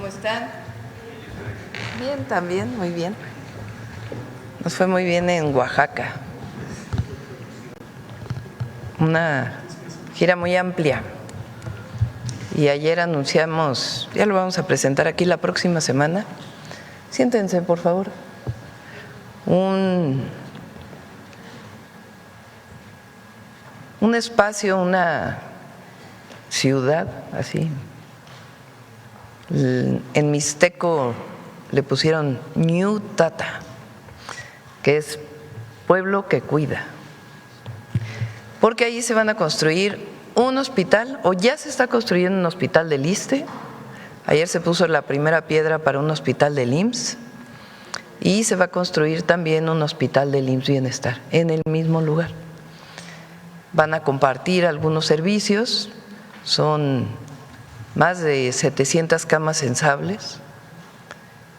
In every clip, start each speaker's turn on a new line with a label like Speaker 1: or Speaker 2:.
Speaker 1: ¿Cómo están? Bien, también, muy bien. Nos fue muy bien en Oaxaca. Una gira muy amplia. Y ayer anunciamos, ya lo vamos a presentar aquí la próxima semana. Siéntense, por favor. Un espacio, una ciudad, así. En mixteco le pusieron Ñutata, que es pueblo que cuida, porque allí se van a construir un hospital, o ya se está construyendo un hospital del ISSSTE. Ayer se puso la primera piedra para un hospital del IMSS y se va a construir también un hospital del IMSS Bienestar en el mismo lugar. Van a compartir algunos servicios, son más de 700 camas sensibles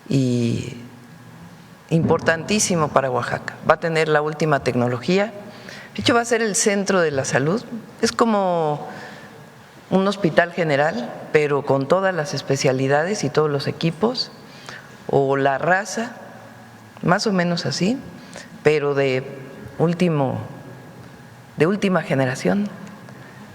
Speaker 1: y importantísimo para Oaxaca. Va a tener la última tecnología. De hecho, va a ser el centro de la salud. Es como un hospital general, pero con todas las especialidades y todos los equipos, o la raza, más o menos así, pero de última generación.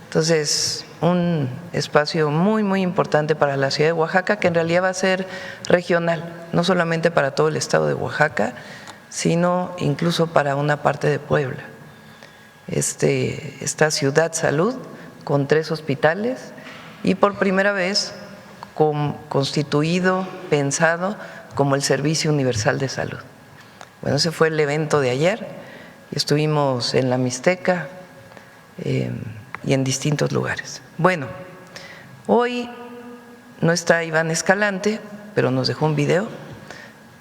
Speaker 1: Entonces, un espacio muy, muy importante para la ciudad de Oaxaca, que en realidad va a ser regional, no solamente para todo el estado de Oaxaca, sino incluso para una parte de Puebla. Esta ciudad salud con 3 hospitales y por primera vez constituido, pensado como el Servicio Universal de Salud. Bueno, ese fue el evento de ayer y estuvimos en la Mixteca y en distintos lugares. Bueno, hoy no está Iván Escalante, pero nos dejó un video,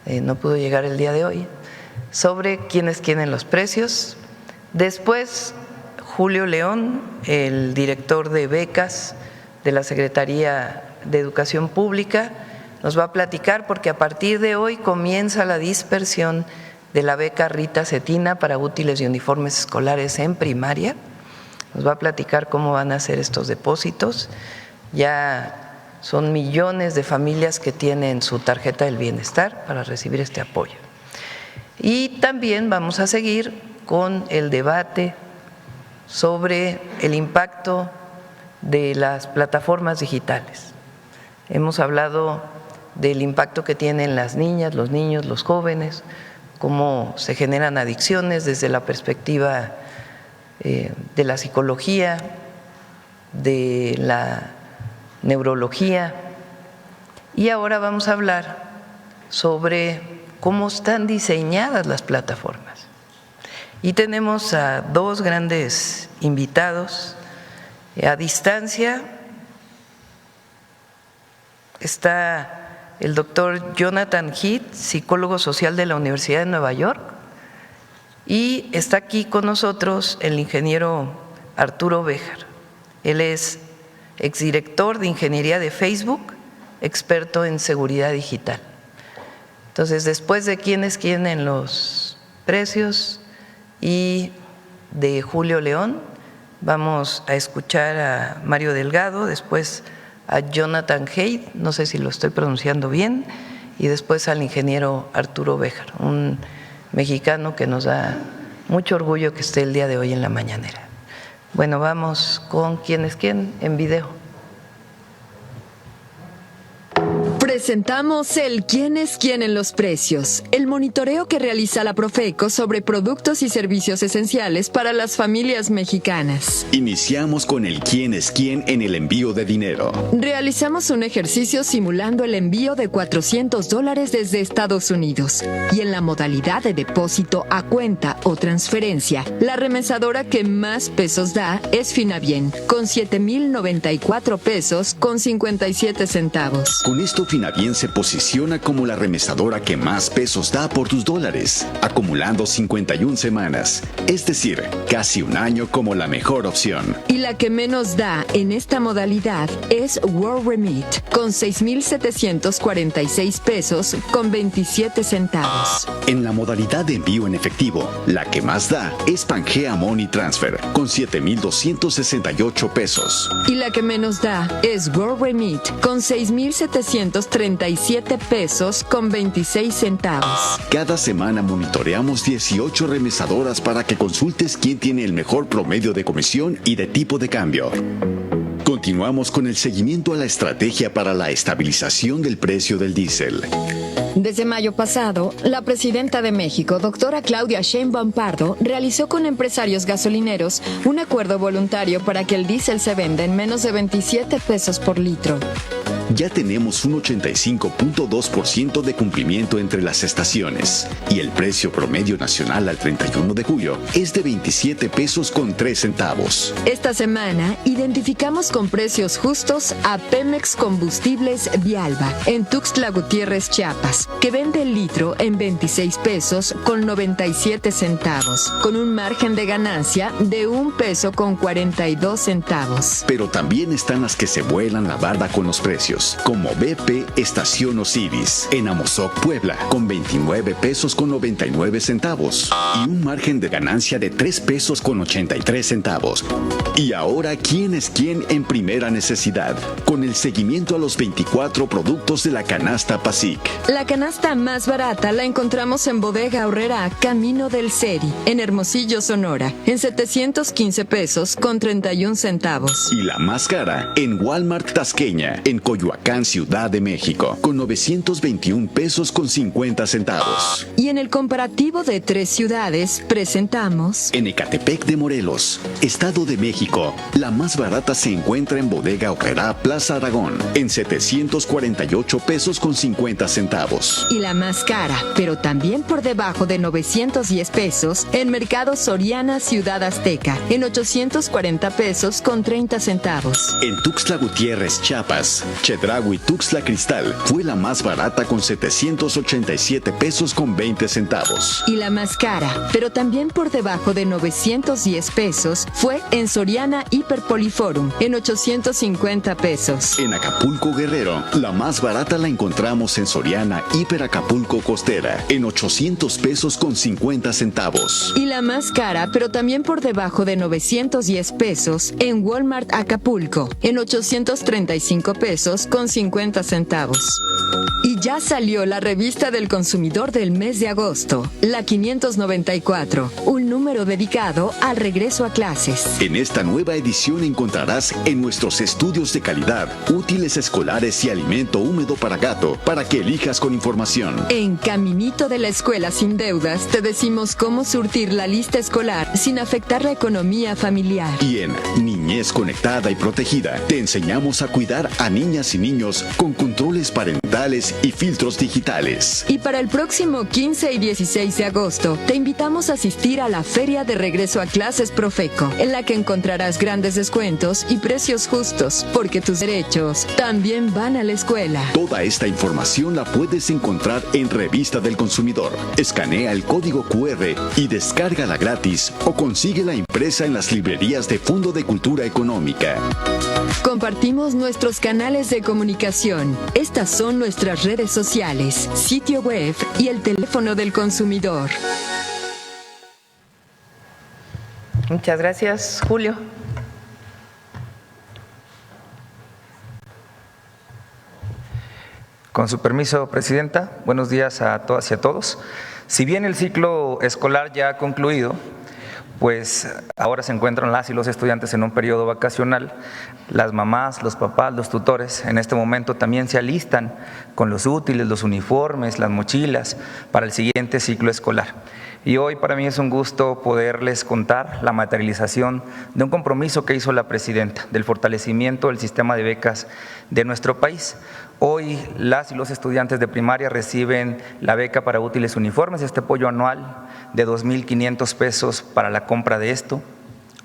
Speaker 1: no pudo llegar el día de hoy, sobre quiénes quieren los precios. Después, Julio León, el director de becas de la Secretaría de Educación Pública, nos va a platicar porque a partir de hoy comienza la dispersión de la beca Rita Cetina para útiles y uniformes escolares en primaria. Nos va a platicar cómo van a hacer estos depósitos. Ya son millones de familias que tienen su tarjeta del bienestar para recibir este apoyo. Y también vamos a seguir con el debate sobre el impacto de las plataformas digitales. Hemos hablado del impacto que tienen las niñas, los niños, los jóvenes, cómo se generan adicciones desde la perspectiva de la psicología, de la neurología, y ahora vamos a hablar sobre cómo están diseñadas las plataformas. Y tenemos a 2 grandes invitados. A distancia está el doctor Jonathan Heath, psicólogo social de la Universidad de Nueva York, y está aquí con nosotros el ingeniero Arturo Béjar. Él es exdirector de Ingeniería de Facebook, experto en seguridad digital. Entonces, después de quiénes quieren los precios y de Julio León, vamos a escuchar a Mario Delgado, después a Jonathan Heath, no sé si lo estoy pronunciando bien, y después al ingeniero Arturo Béjar, un mexicano que nos da mucho orgullo que esté el día de hoy en la mañanera. Bueno, vamos con quiénes quieren en video.
Speaker 2: Presentamos el ¿Quién es quién en los precios? El monitoreo que realiza la Profeco sobre productos y servicios esenciales para las familias mexicanas.
Speaker 3: Iniciamos con el ¿Quién es quién en el envío de dinero?
Speaker 2: Realizamos un ejercicio simulando el envío de $400 desde Estados Unidos. Y en la modalidad de depósito a cuenta o transferencia, la remesadora que más pesos da es Finabien, con 7,094 pesos con 57 centavos.
Speaker 3: Con esto Finabien se posiciona como la remesadora que más pesos da por tus dólares, acumulando 51 semanas, es decir, casi un año como la mejor opción.
Speaker 2: Y la que menos da en esta modalidad es WorldRemit, con 6,746 pesos con 27 centavos.
Speaker 3: En la modalidad de envío en efectivo, la que más da es Pangea Money Transfer, con 7,268 pesos.
Speaker 2: Y la que menos da es WorldRemit, con 6,730 837 pesos con 26 centavos.
Speaker 3: Cada semana monitoreamos 18 remesadoras para que consultes quién tiene el mejor promedio de comisión y de tipo de cambio. Continuamos con el seguimiento a la estrategia para la estabilización del precio del diésel.
Speaker 2: Desde mayo pasado, la presidenta de México, doctora Claudia Sheinbaum Pardo, realizó con empresarios gasolineros un acuerdo voluntario para que el diésel se venda en menos de 27 pesos por litro.
Speaker 3: Ya tenemos un 85.2% de cumplimiento entre las estaciones y el precio promedio nacional al 31 de julio es de 27 pesos con 3 centavos.
Speaker 2: Esta semana identificamos con precios justos a Pemex Combustibles Vialba en Tuxtla Gutiérrez, Chiapas, que vende el litro en 26 pesos con 97 centavos, con un margen de ganancia de 1 peso con 42 centavos.
Speaker 3: Pero también están las que se vuelan la barda con los precios, como BP Estación Osiris, en Amozoc, Puebla, con 29 pesos con 99 centavos y un margen de ganancia de 3 pesos con 83 centavos. Y ahora, ¿quién es quién en primera necesidad? Con el seguimiento a los 24 productos de la canasta PASIC.
Speaker 2: La canasta más barata la encontramos en Bodega Aurrera, Camino del Seri, en Hermosillo, Sonora, en 715 pesos con 31 centavos.
Speaker 3: Y la más cara en Walmart Tasqueña, en Coyoacán, Ciudad de México, con 921 pesos con 50 centavos.
Speaker 2: Y en el comparativo de 3 ciudades presentamos...
Speaker 3: En Ecatepec de Morelos, Estado de México, la más barata se encuentra en Bodega Aurrera, Plaza Aragón, en 748 pesos con 50 centavos.
Speaker 2: Y la más cara, pero también por debajo de 910 pesos, en Mercado Soriana, Ciudad Azteca, en 840 pesos con 30 centavos.
Speaker 3: En Tuxtla Gutiérrez, Chiapas, Chedraui Tuxtla Cristal fue la más barata con 787 pesos con 20 centavos.
Speaker 2: Y la más cara, pero también por debajo de 910 pesos, fue en Soriana Hiperpoliforum, en 850 pesos.
Speaker 3: En Acapulco, Guerrero, la más barata la encontramos en Soriana Hiper Acapulco Costera, en 800 pesos con 50 centavos.
Speaker 2: Y la más cara, pero también por debajo de 910 pesos, en Walmart Acapulco, en 835 pesos con 50 centavos. Y ya salió la revista del consumidor del mes de agosto, la 594, un número dedicado al regreso a clases.
Speaker 3: En esta nueva edición encontrarás en nuestros estudios de calidad, útiles escolares y alimento húmedo para gato, para que elijas con información.
Speaker 2: En Caminito de la Escuela Sin Deudas te decimos cómo surtir la lista escolar sin afectar la economía familiar.
Speaker 3: Y en Niñez Conectada y Protegida te enseñamos a cuidar a niñas y niños con controles parentales y filtros digitales.
Speaker 2: Y para el próximo 15 y 16 de agosto te invitamos a asistir a la Feria de Regreso a Clases Profeco, en la que encontrarás grandes descuentos y precios justos, porque tus derechos también van a la escuela.
Speaker 3: Toda esta información la puedes encontrar en Revista del Consumidor. Escanea el código QR y descárgala gratis o consíguela impresa en las librerías de Fondo de Cultura Económica.
Speaker 2: Compartimos nuestros canales de comunicación. Estas son nuestras redes sociales, sitio web y el teléfono del consumidor.
Speaker 1: Muchas gracias, Julio.
Speaker 4: Con su permiso, Presidenta, buenos días a todas y a todos. Si bien el ciclo escolar ya ha concluido, pues ahora se encuentran las y los estudiantes en un periodo vacacional. Las mamás, los papás, los tutores en este momento también se alistan con los útiles, los uniformes, las mochilas para el siguiente ciclo escolar. Y hoy para mí es un gusto poderles contar la materialización de un compromiso que hizo la Presidenta del fortalecimiento del sistema de becas de nuestro país. Hoy las y los estudiantes de primaria reciben la beca para útiles uniformes, este apoyo anual de 2,500 pesos para la compra de esto.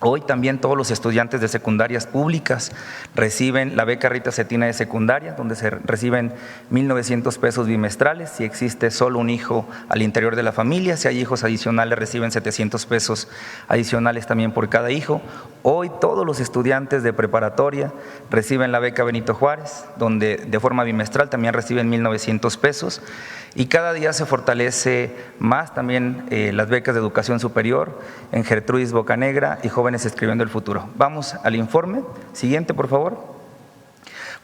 Speaker 4: Hoy también todos los estudiantes de secundarias públicas reciben la beca Rita Cetina de secundaria, donde se reciben 1,900 pesos bimestrales. Si existe solo un hijo al interior de la familia, si hay hijos adicionales reciben 700 pesos adicionales también por cada hijo. Hoy todos los estudiantes de preparatoria reciben la beca Benito Juárez, donde de forma bimestral también reciben 1,900 pesos. Y cada día se fortalece más también las becas de educación superior en Gertrudis Bocanegra y Jóvenes Escribiendo el Futuro. Vamos al informe. Siguiente, por favor.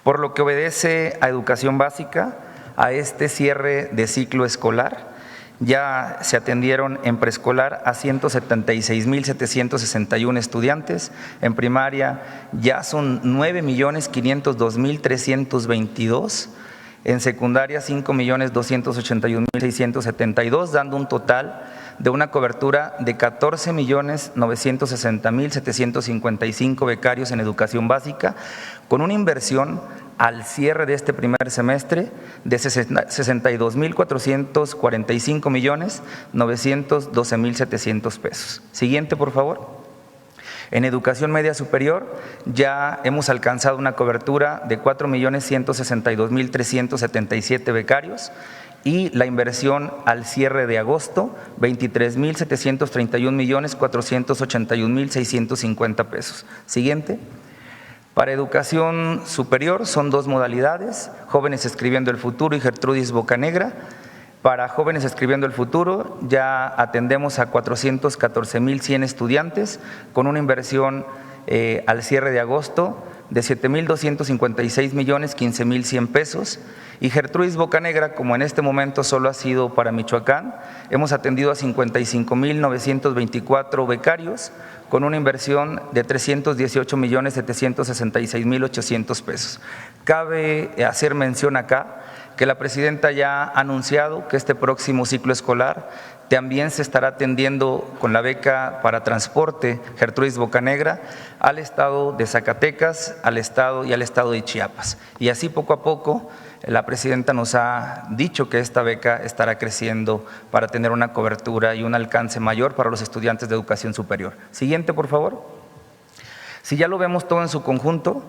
Speaker 4: por lo que obedece a educación básica, a este cierre de ciclo escolar. Ya se atendieron en preescolar a 176,761 estudiantes, en primaria ya son 9,502,322, en secundaria 5,281,672, dando un total de una cobertura de 14,960,755 becarios en educación básica, con una inversión al cierre de este primer semestre de 62,445,912,700 pesos. Siguiente, por favor. En educación media superior ya hemos alcanzado una cobertura de 4,162,377 becarios y la inversión al cierre de agosto, 23,731,481,650 pesos. Siguiente. Para educación superior son dos modalidades, Jóvenes Escribiendo el Futuro y Gertrudis Bocanegra. Para Jóvenes Escribiendo el Futuro ya atendemos a 414,100 estudiantes con una inversión al cierre de agosto de 7,256,015,100 pesos. Y Gertrudis Bocanegra, como en este momento solo ha sido para Michoacán, hemos atendido a 55,924 becarios con una inversión de 318,766,800 pesos. Cabe hacer mención acá que la presidenta ya ha anunciado que este próximo ciclo escolar también se estará atendiendo con la beca para transporte Gertrudis Bocanegra al estado de Zacatecas, al estado de Chiapas. Y así poco a poco la presidenta nos ha dicho que esta beca estará creciendo para tener una cobertura y un alcance mayor para los estudiantes de educación superior. Siguiente, por favor. Si ya lo vemos todo en su conjunto,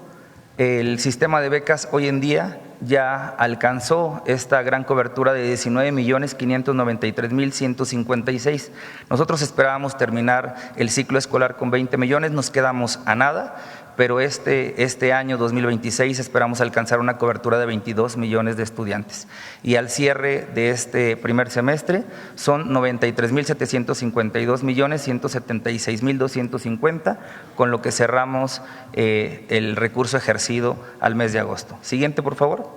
Speaker 4: el sistema de becas hoy en día ya alcanzó esta gran cobertura de 19,593,156. Nosotros esperábamos terminar el ciclo escolar con 20 millones, nos quedamos a nada, pero este año 2026 esperamos alcanzar una cobertura de 22 millones de estudiantes. Y al cierre de este primer semestre son 93,752,176,250, con lo que cerramos el recurso ejercido al mes de agosto. Siguiente, por favor.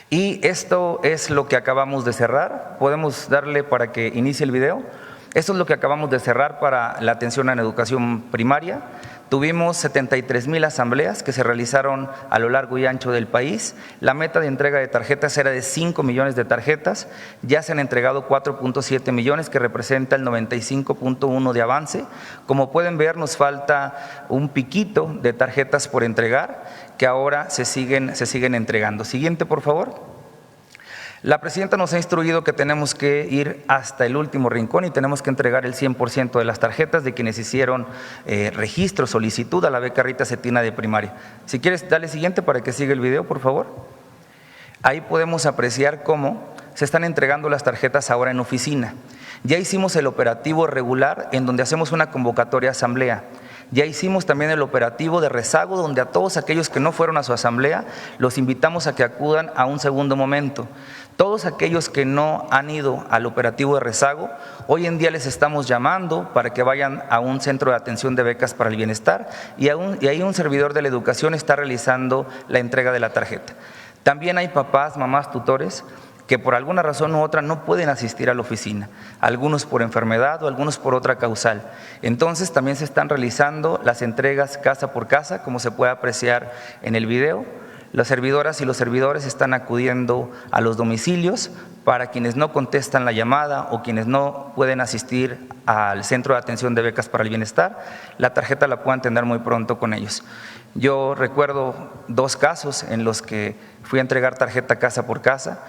Speaker 4: Y esto es lo que acabamos de cerrar. Podemos darle para que inicie el video. Esto es lo que acabamos de cerrar para la atención en educación primaria. Tuvimos 73,000 asambleas que se realizaron a lo largo y ancho del país. La meta de entrega de tarjetas era de 5 millones de tarjetas. Ya se han entregado 4,7 millones, que representa el 95,1% de avance. Como pueden ver, nos falta un piquito de tarjetas por entregar, que ahora se siguen entregando. Siguiente, por favor. La presidenta nos ha instruido que tenemos que ir hasta el último rincón y tenemos que entregar el 100% de las tarjetas de quienes hicieron registro, solicitud a la beca Rita Cetina de primaria. Si quieres, dale siguiente para que siga el video, por favor. Ahí podemos apreciar cómo se están entregando las tarjetas ahora en oficina. Ya hicimos el operativo regular en donde hacemos una convocatoria a asamblea. Ya hicimos también el operativo de rezago, donde a todos aquellos que no fueron a su asamblea los invitamos a que acudan a un segundo momento. Todos aquellos que no han ido al operativo de rezago, hoy en día les estamos llamando para que vayan a un centro de atención de becas para el bienestar y ahí un servidor de la educación está realizando la entrega de la tarjeta. También hay papás, mamás, tutores que por alguna razón u otra no pueden asistir a la oficina, algunos por enfermedad o algunos por otra causal. Entonces también se están realizando las entregas casa por casa, como se puede apreciar en el video. Las servidoras y los servidores están acudiendo a los domicilios para quienes no contestan la llamada o quienes no pueden asistir al centro de atención de becas para el bienestar, la tarjeta la puedan tener muy pronto con ellos. Yo recuerdo 2 casos en los que fui a entregar tarjeta casa por casa.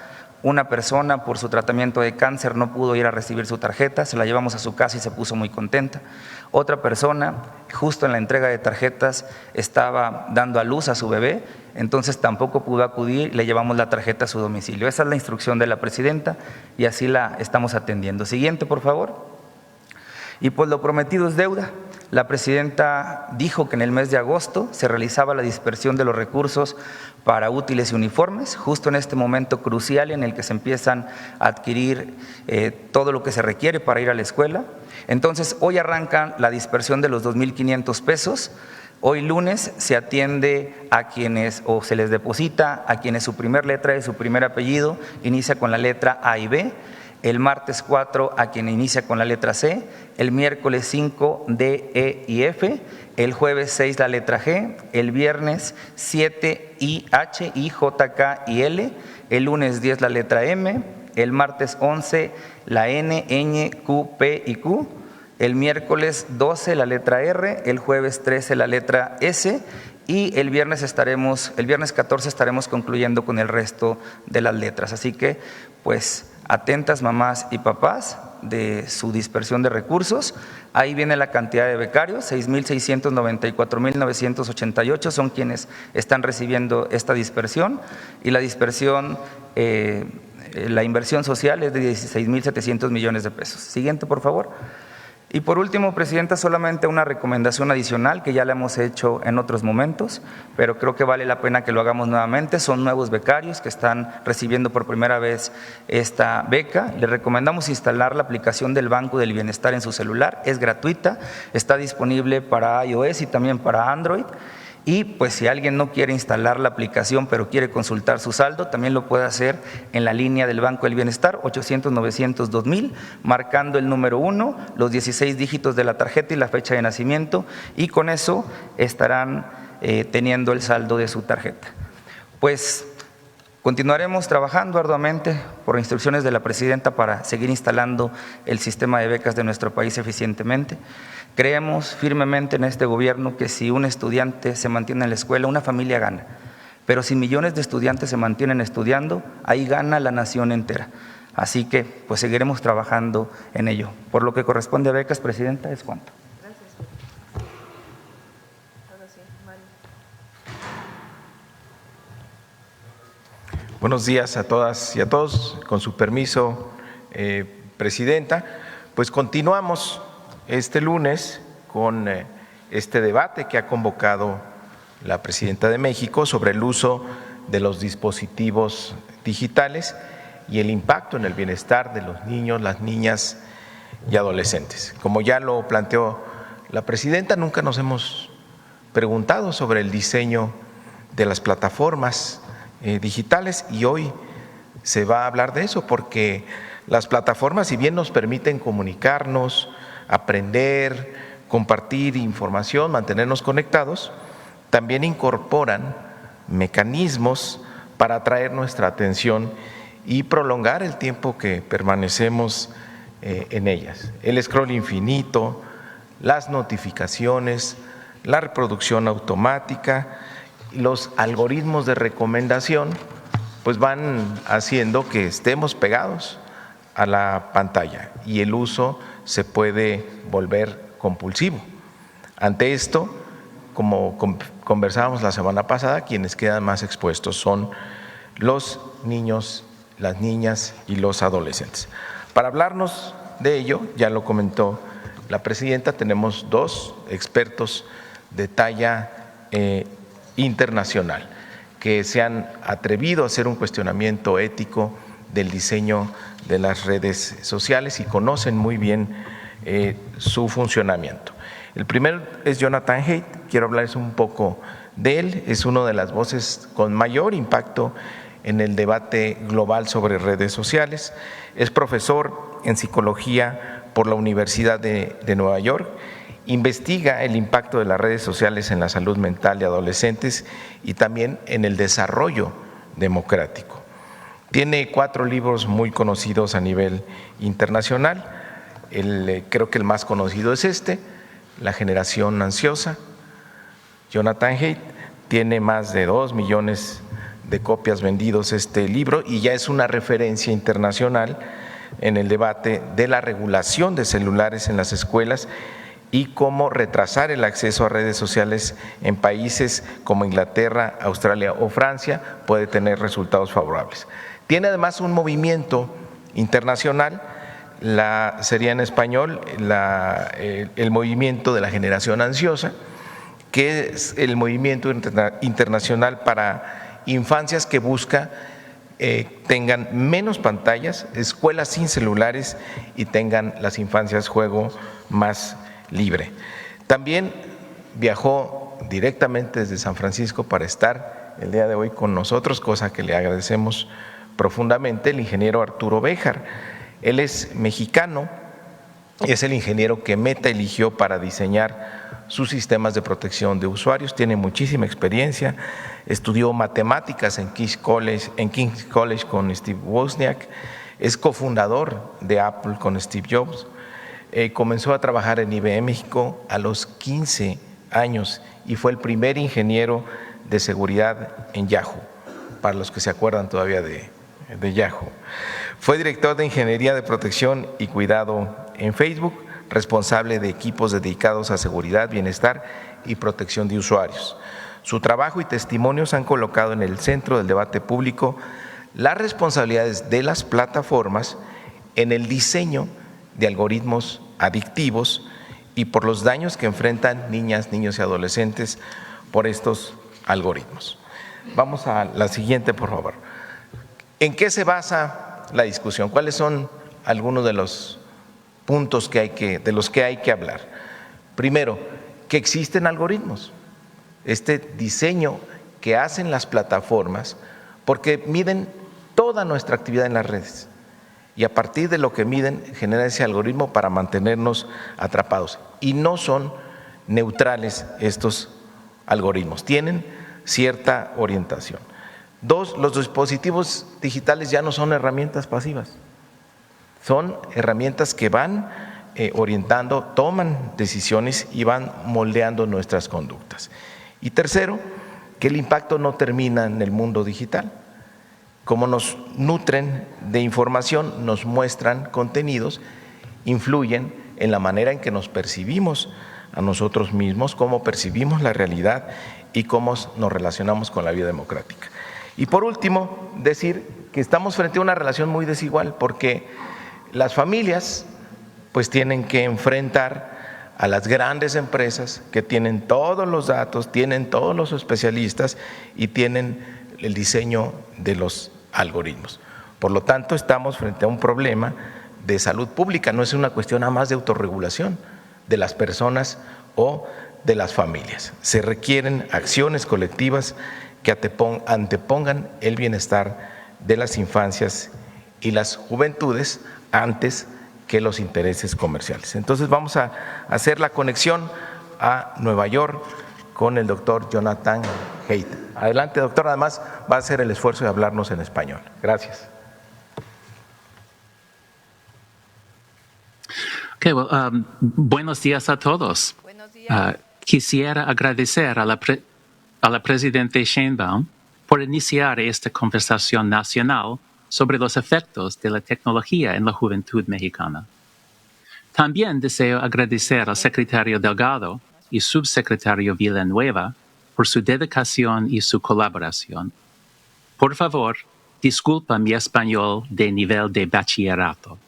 Speaker 4: Una persona por su tratamiento de cáncer no pudo ir a recibir su tarjeta, se la llevamos a su casa y se puso muy contenta. Otra persona, justo en la entrega de tarjetas, estaba dando a luz a su bebé, entonces tampoco pudo acudir y le llevamos la tarjeta a su domicilio. Esa es la instrucción de la presidenta y así la estamos atendiendo. Siguiente, por favor. Y pues lo prometido es deuda. La presidenta dijo que en el mes de agosto se realizaba la dispersión de los recursos para útiles y uniformes, justo en este momento crucial en el que se empiezan a adquirir todo lo que se requiere para ir a la escuela. Entonces, hoy arranca la dispersión de los 2,500 pesos. Hoy lunes se atiende a quienes, o se les deposita a quienes su primer letra de su primer apellido inicia con la letra A y B. El martes 4 a quien inicia con la letra C, el miércoles 5 D, E y F, el jueves 6 la letra G, el viernes 7 I, H, I, J, K y L, el lunes 10 la letra M, el martes 11 la N, Ñ, Q, P y Q, el miércoles 12 la letra R, el jueves 13 la letra S y el viernes 14 estaremos concluyendo con el resto de las letras. Así que, pues, atentas mamás y papás de su dispersión de recursos. Ahí viene la cantidad de becarios, 6,694,988 son quienes están recibiendo esta dispersión y la dispersión, la inversión social es de 16,700 millones de pesos. Siguiente, por favor. Y por último, Presidenta, solamente una recomendación adicional que ya la hemos hecho en otros momentos, pero creo que vale la pena que lo hagamos nuevamente. Son nuevos becarios que están recibiendo por primera vez esta beca. Les recomendamos instalar la aplicación del Banco del Bienestar en su celular. Es gratuita, está disponible para iOS y también para Android. Y pues si alguien no quiere instalar la aplicación pero quiere consultar su saldo, también lo puede hacer en la línea del Banco del Bienestar 800-900-2000, marcando el número 1, los 16 dígitos de la tarjeta y la fecha de nacimiento, y con eso estarán teniendo el saldo de su tarjeta. Pues continuaremos trabajando arduamente por instrucciones de la Presidenta para seguir instalando el sistema de becas de nuestro país eficientemente. Creemos firmemente en este gobierno que si un estudiante se mantiene en la escuela, una familia gana. Pero si millones de estudiantes se mantienen estudiando, ahí gana la nación entera. Así que pues seguiremos trabajando en ello. Por lo que corresponde a becas, Presidenta, es cuanto.
Speaker 1: Gracias. Ahora sí, Mario.
Speaker 5: Buenos días a todas y a todos. Con su permiso, Presidenta, pues continuamos este lunes con este debate que ha convocado la Presidenta de México sobre el uso de los dispositivos digitales y el impacto en el bienestar de los niños, las niñas y adolescentes. Como ya lo planteó la Presidenta, nunca nos hemos preguntado sobre el diseño de las plataformas digitales y hoy se va a hablar de eso porque las plataformas, si bien nos permiten comunicarnos, aprender, compartir información, mantenernos conectados, también incorporan mecanismos para atraer nuestra atención y prolongar el tiempo que permanecemos en ellas. El scroll infinito, las notificaciones, la reproducción automática, los algoritmos de recomendación, pues van haciendo que estemos pegados a la pantalla y el uso se puede volver compulsivo. Ante esto, como conversábamos la semana pasada, quienes quedan más expuestos son los niños, las niñas y los adolescentes. Para hablarnos de ello, ya lo comentó la Presidenta, tenemos dos expertos de talla internacional que se han atrevido a hacer un cuestionamiento ético del diseño de las redes sociales y conocen muy bien su funcionamiento. El primero es Jonathan Haidt, quiero hablarles un poco de él, es una de las voces con mayor impacto en el debate global sobre redes sociales, es profesor en psicología por la Universidad de Nueva York, investiga el impacto de las redes sociales en la salud mental de adolescentes y también en el desarrollo democrático. Tiene 4 libros muy conocidos a nivel internacional. Creo que el más conocido es La generación ansiosa. Jonathan Haidt tiene más de 2 millones de copias vendidos este libro y ya es una referencia internacional en el debate de la regulación de celulares en las escuelas y cómo retrasar el acceso a redes sociales en países como Inglaterra, Australia o Francia puede tener resultados favorables. Tiene además un movimiento internacional, sería en español el movimiento de la generación ansiosa, que es el movimiento internacional para infancias que busca tengan menos pantallas, escuelas sin celulares y tengan las infancias juego más libre. También viajó directamente desde San Francisco para estar el día de hoy con nosotros, cosa que le agradecemos profundamente, el ingeniero Arturo Béjar. Él es mexicano, es el ingeniero que Meta eligió para diseñar sus sistemas de protección de usuarios, tiene muchísima experiencia, estudió matemáticas en King's College con Steve Wozniak, es cofundador de Apple con Steve Jobs, comenzó a trabajar en IBM México a los 15 años y fue el primer ingeniero de seguridad en Yahoo, para los que se acuerdan todavía de Yahoo. Fue director de Ingeniería de Protección y Cuidado en Facebook, responsable de equipos dedicados a seguridad, bienestar y protección de usuarios. Su trabajo y testimonios han colocado en el centro del debate público las responsabilidades de las plataformas en el diseño de algoritmos adictivos y por los daños que enfrentan niñas, niños y adolescentes por estos algoritmos. Vamos a la siguiente, por favor. ¿En qué se basa la discusión? ¿Cuáles son algunos de los puntos de los que hay que hablar? Primero, que existen algoritmos. Este diseño que hacen las plataformas, porque miden toda nuestra actividad en las redes y a partir de lo que miden generan ese algoritmo para mantenernos atrapados. Y no son neutrales estos algoritmos, tienen cierta orientación. Dos, los dispositivos digitales ya no son herramientas pasivas, son herramientas que van orientando, toman decisiones y van moldeando nuestras conductas. Y tercero, que el impacto no termina en el mundo digital. Como nos nutren de información, nos muestran contenidos, influyen en la manera en que nos percibimos a nosotros mismos, cómo percibimos la realidad y cómo nos relacionamos con la vida democrática. Y por último, decir que estamos frente a una relación muy desigual porque las familias pues tienen que enfrentar a las grandes empresas que tienen todos los datos, tienen todos los especialistas y tienen el diseño de los algoritmos. Por lo tanto, estamos frente a un problema de salud pública, no es una cuestión nada más de autorregulación de las personas o de las familias. Se requieren acciones colectivas que antepongan el bienestar de las infancias y las juventudes antes que los intereses comerciales. Entonces vamos a hacer la conexión a Nueva York con el doctor Jonathan Haidt. Adelante, doctor, además va a hacer el esfuerzo de hablarnos en español. Gracias.
Speaker 6: Okay, buenos días a todos.
Speaker 1: Buenos días.
Speaker 6: Quisiera agradecer a la presidenta Sheinbaum por iniciar esta conversación nacional sobre los efectos de la tecnología en la juventud mexicana. También deseo agradecer al secretario Delgado y subsecretario Villanueva por su dedicación y su colaboración. Por favor, disculpa mi español de nivel de bachillerato.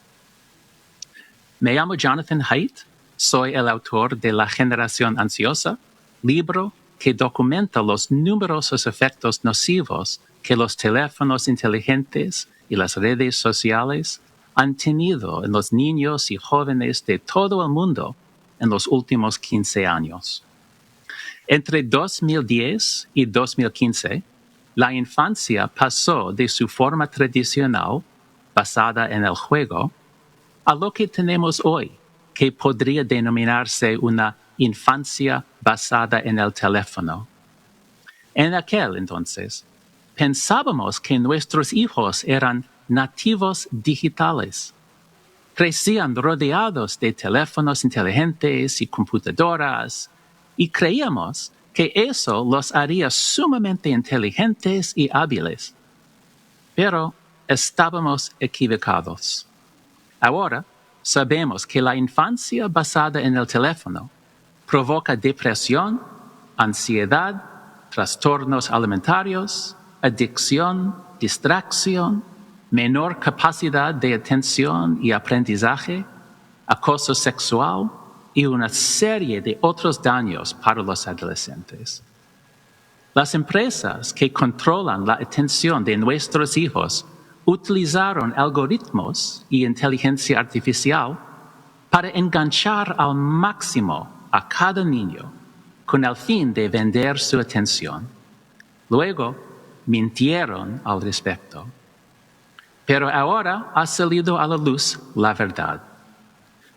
Speaker 6: Me llamo Jonathan Haidt, soy el autor de La Generación Ansiosa, libro que documenta los numerosos efectos nocivos que los teléfonos inteligentes y las redes sociales han tenido en los niños y jóvenes de todo el mundo en los últimos 15 años. Entre 2010 y 2015, la infancia pasó de su forma tradicional, basada en el juego, a lo que tenemos hoy, que podría denominarse una infancia basada en el teléfono. En aquel entonces, pensábamos que nuestros hijos eran nativos digitales. Crecían rodeados de teléfonos inteligentes y computadoras y creíamos que eso los haría sumamente inteligentes y hábiles. Pero estábamos equivocados. Ahora sabemos que la infancia basada en el teléfono provoca depresión, ansiedad, trastornos alimentarios, adicción, distracción, menor capacidad de atención y aprendizaje, acoso sexual y una serie de otros daños para los adolescentes. Las empresas que controlan la atención de nuestros hijos utilizaron algoritmos y inteligencia artificial para enganchar al máximo a cada niño con el fin de vender su atención. Luego, mintieron al respecto. Pero ahora ha salido a la luz la verdad.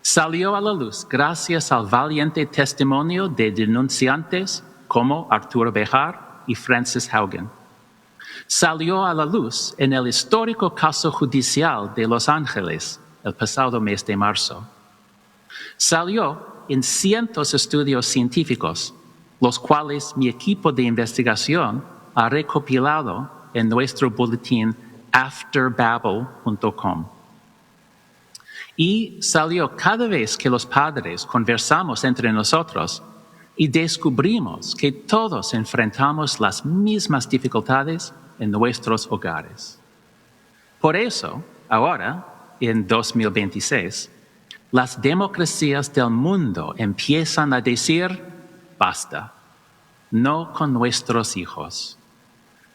Speaker 6: Salió a la luz gracias al valiente testimonio de denunciantes como Arturo Bejar y Frances Haugen. Salió a la luz en el histórico caso judicial de Los Ángeles el pasado mes de marzo. Salió en cientos de estudios científicos, los cuales mi equipo de investigación ha recopilado en nuestro boletín afterbabble.com. Y salió cada vez que los padres conversamos entre nosotros y descubrimos que todos enfrentamos las mismas dificultades en nuestros hogares. Por eso, ahora, en 2026, las democracias del mundo empiezan a decir, basta, no con nuestros hijos.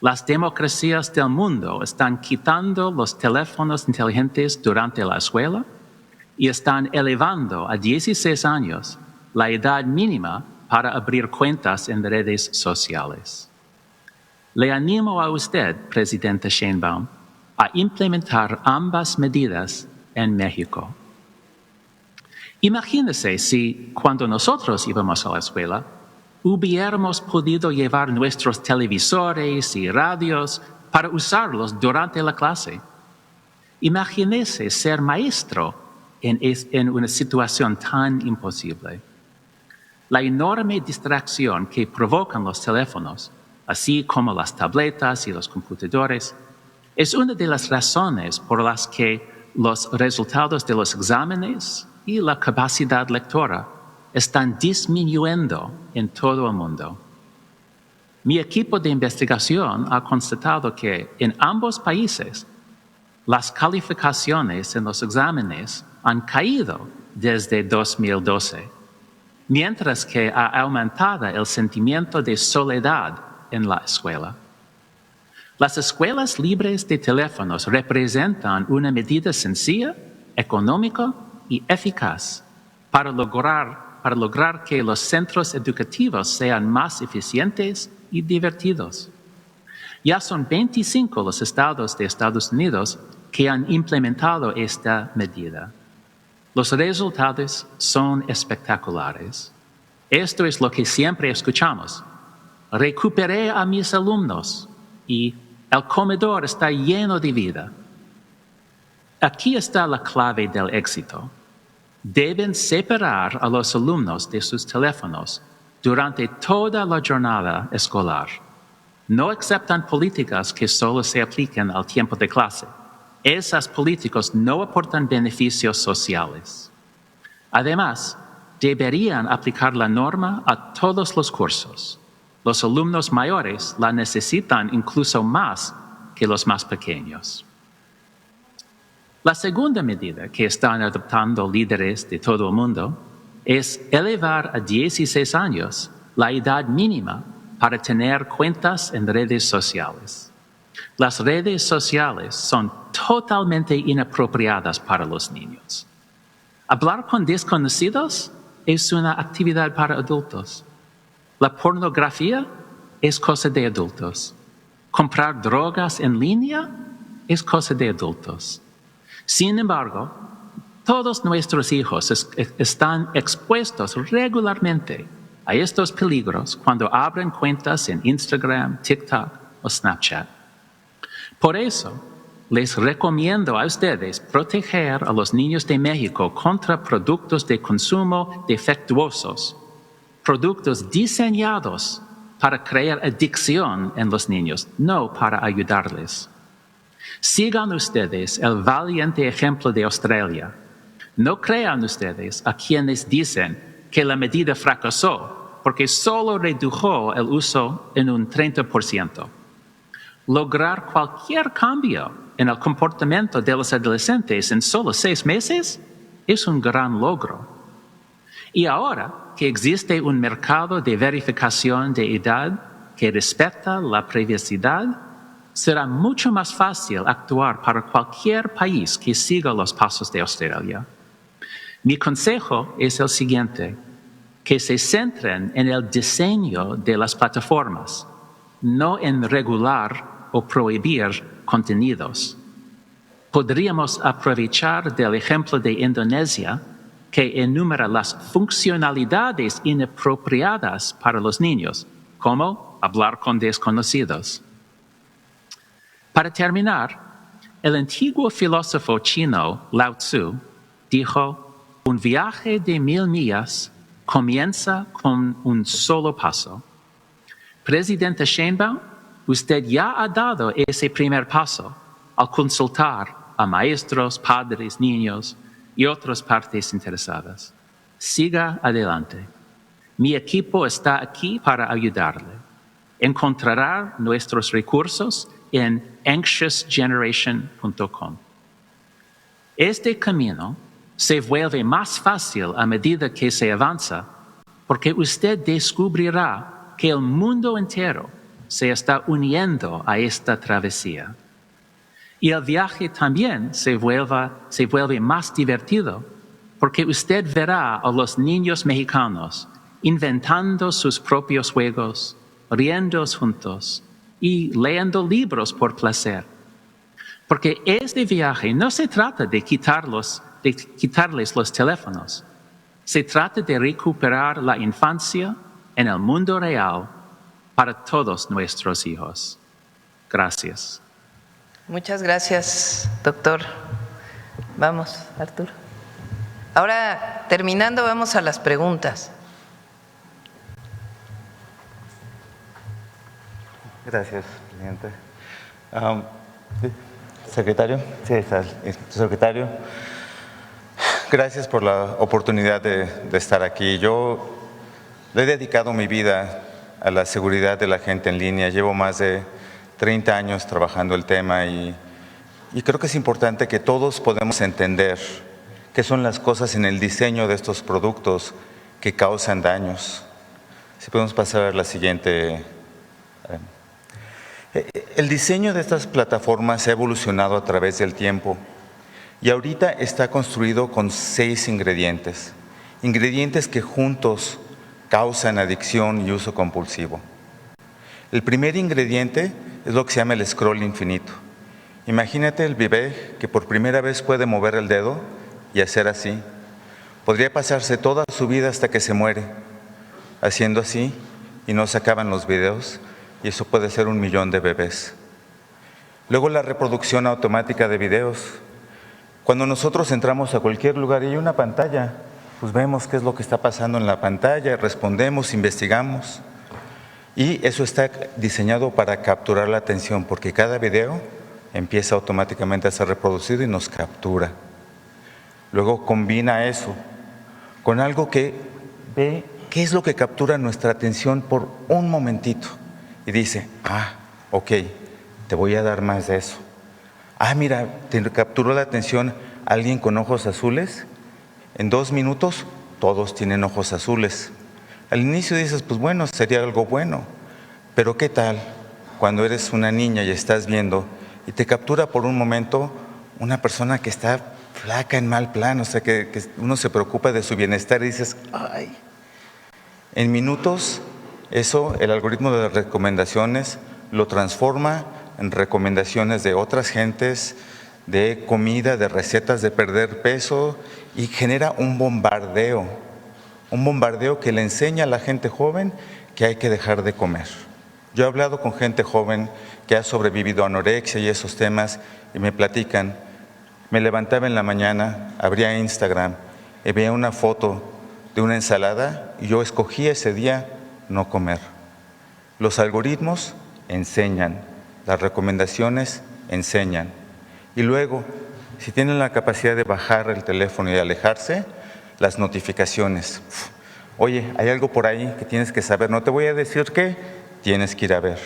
Speaker 6: Las democracias del mundo están quitando los teléfonos inteligentes durante la escuela y están elevando a 16 años la edad mínima para abrir cuentas en redes sociales. Le animo a usted, Presidenta Sheinbaum, a implementar ambas medidas en México. Imagínese si, cuando nosotros íbamos a la escuela, hubiéramos podido llevar nuestros televisores y radios para usarlos durante la clase. Imagínese ser maestro en una situación tan imposible. La enorme distracción que provocan los teléfonos, así como las tabletas y los computadores, es una de las razones por las que los resultados de los exámenes y la capacidad lectora están disminuyendo en todo el mundo. Mi equipo de investigación ha constatado que en ambos países las calificaciones en los exámenes han caído desde 2012, mientras que ha aumentado el sentimiento de soledad en la escuela. Las escuelas libres de teléfonos representan una medida sencilla, económica y eficaz para lograr que los centros educativos sean más eficientes y divertidos. Ya son 25 los estados de Estados Unidos que han implementado esta medida. Los resultados son espectaculares. Esto es lo que siempre escuchamos. Recuperé a mis alumnos y el comedor está lleno de vida. Aquí está la clave del éxito. Deben separar a los alumnos de sus teléfonos durante toda la jornada escolar. No aceptan políticas que solo se apliquen al tiempo de clase. Esas políticas no aportan beneficios sociales. Además, deberían aplicar la norma a todos los cursos. Los alumnos mayores la necesitan incluso más que los más pequeños. La segunda medida que están adoptando líderes de todo el mundo es elevar a 16 años la edad mínima para tener cuentas en redes sociales. Las redes sociales son totalmente inapropiadas para los niños. Hablar con desconocidos es una actividad para adultos. La pornografía es cosa de adultos. Comprar drogas en línea es cosa de adultos. Sin embargo, todos nuestros hijos están expuestos regularmente a estos peligros cuando abren cuentas en Instagram, TikTok o Snapchat. Por eso, les recomiendo a ustedes proteger a los niños de México contra productos de consumo defectuosos, productos diseñados para crear adicción en los niños, no para ayudarles. Sigan ustedes el valiente ejemplo de Australia. No crean ustedes a quienes dicen que la medida fracasó porque solo redujo el uso en un 30%. Lograr cualquier cambio en el comportamiento de los adolescentes en solo 6 meses es un gran logro. Y ahora que existe un mercado de verificación de edad que respeta la privacidad, será mucho más fácil actuar para cualquier país que siga los pasos de Australia. Mi consejo es el siguiente. que se centren en el diseño de las plataformas, no en regular o prohibir contenidos. Podríamos aprovechar del ejemplo de Indonesia, que enumera las funcionalidades inapropiadas para los niños, como hablar con desconocidos. Para terminar, el antiguo filósofo chino Lao Tzu dijo: un viaje de 1000 millas comienza con un solo paso. Presidenta Sheinbaum, usted ya ha dado ese primer paso al consultar a maestros, padres, niños y otras partes interesadas. Siga adelante. Mi equipo está aquí para ayudarle. Encontrará nuestros recursos en anxiousgeneration.com. Este camino se vuelve más fácil a medida que se avanza, porque usted descubrirá que el mundo entero se está uniendo a esta travesía. Y el viaje también se vuelve más divertido, porque usted verá a los niños mexicanos inventando sus propios juegos, riendo juntos y leyendo libros por placer. Porque este viaje no se trata de quitarles los teléfonos. Se trata de recuperar la infancia en el mundo real para todos nuestros hijos. Gracias.
Speaker 1: Muchas gracias, doctor. Vamos, Arturo. Ahora, terminando, vamos a las preguntas.
Speaker 7: Gracias, presidente. Secretario, sí, está el secretario. Gracias por la oportunidad de estar aquí. Yo le he dedicado mi vida a la seguridad de la gente en línea. Llevo más de 30 años trabajando el tema y creo que es importante que todos podamos entender qué son las cosas en el diseño de estos productos que causan daños. Si podemos pasar a la siguiente. El diseño de estas plataformas ha evolucionado a través del tiempo y ahorita está construido con 6 ingredientes. Ingredientes que juntos causan adicción y uso compulsivo. El primer ingrediente es lo que se llama el scroll infinito. Imagínate el bebé que por primera vez puede mover el dedo y hacer así. Podría pasarse toda su vida hasta que se muere haciendo así y no se acaban los videos, y eso puede ser 1 millón de bebés. Luego la reproducción automática de videos. Cuando nosotros entramos a cualquier lugar y hay una pantalla, pues vemos qué es lo que está pasando en la pantalla, respondemos, investigamos. Y eso está diseñado para capturar la atención, porque cada video empieza automáticamente a ser reproducido y nos captura. Luego combina eso con algo que ve qué es lo que captura nuestra atención por un momentito. Y dice, ok, te voy a dar más de eso. Mira, te capturó la atención alguien con ojos azules. En 2 minutos, todos tienen ojos azules. Al inicio dices, pues bueno, sería algo bueno. Pero ¿qué tal cuando eres una niña y estás viendo y te captura por un momento una persona que está flaca en mal plan? O sea, que uno se preocupa de su bienestar y dices, ay. En minutos, eso, el algoritmo de las recomendaciones lo transforma en recomendaciones de otras gentes, de comida, de recetas de perder peso, y genera un bombardeo que le enseña a la gente joven que hay que dejar de comer. Yo he hablado con gente joven que ha sobrevivido a anorexia y esos temas y me platican, me levantaba en la mañana, abría Instagram y veía una foto de una ensalada y yo escogí ese día no comer. Los algoritmos enseñan, las recomendaciones enseñan. Y luego, si tienen la capacidad de bajar el teléfono y alejarse, las notificaciones. Oye, hay algo por ahí que tienes que saber, no te voy a decir qué, tienes que ir a ver.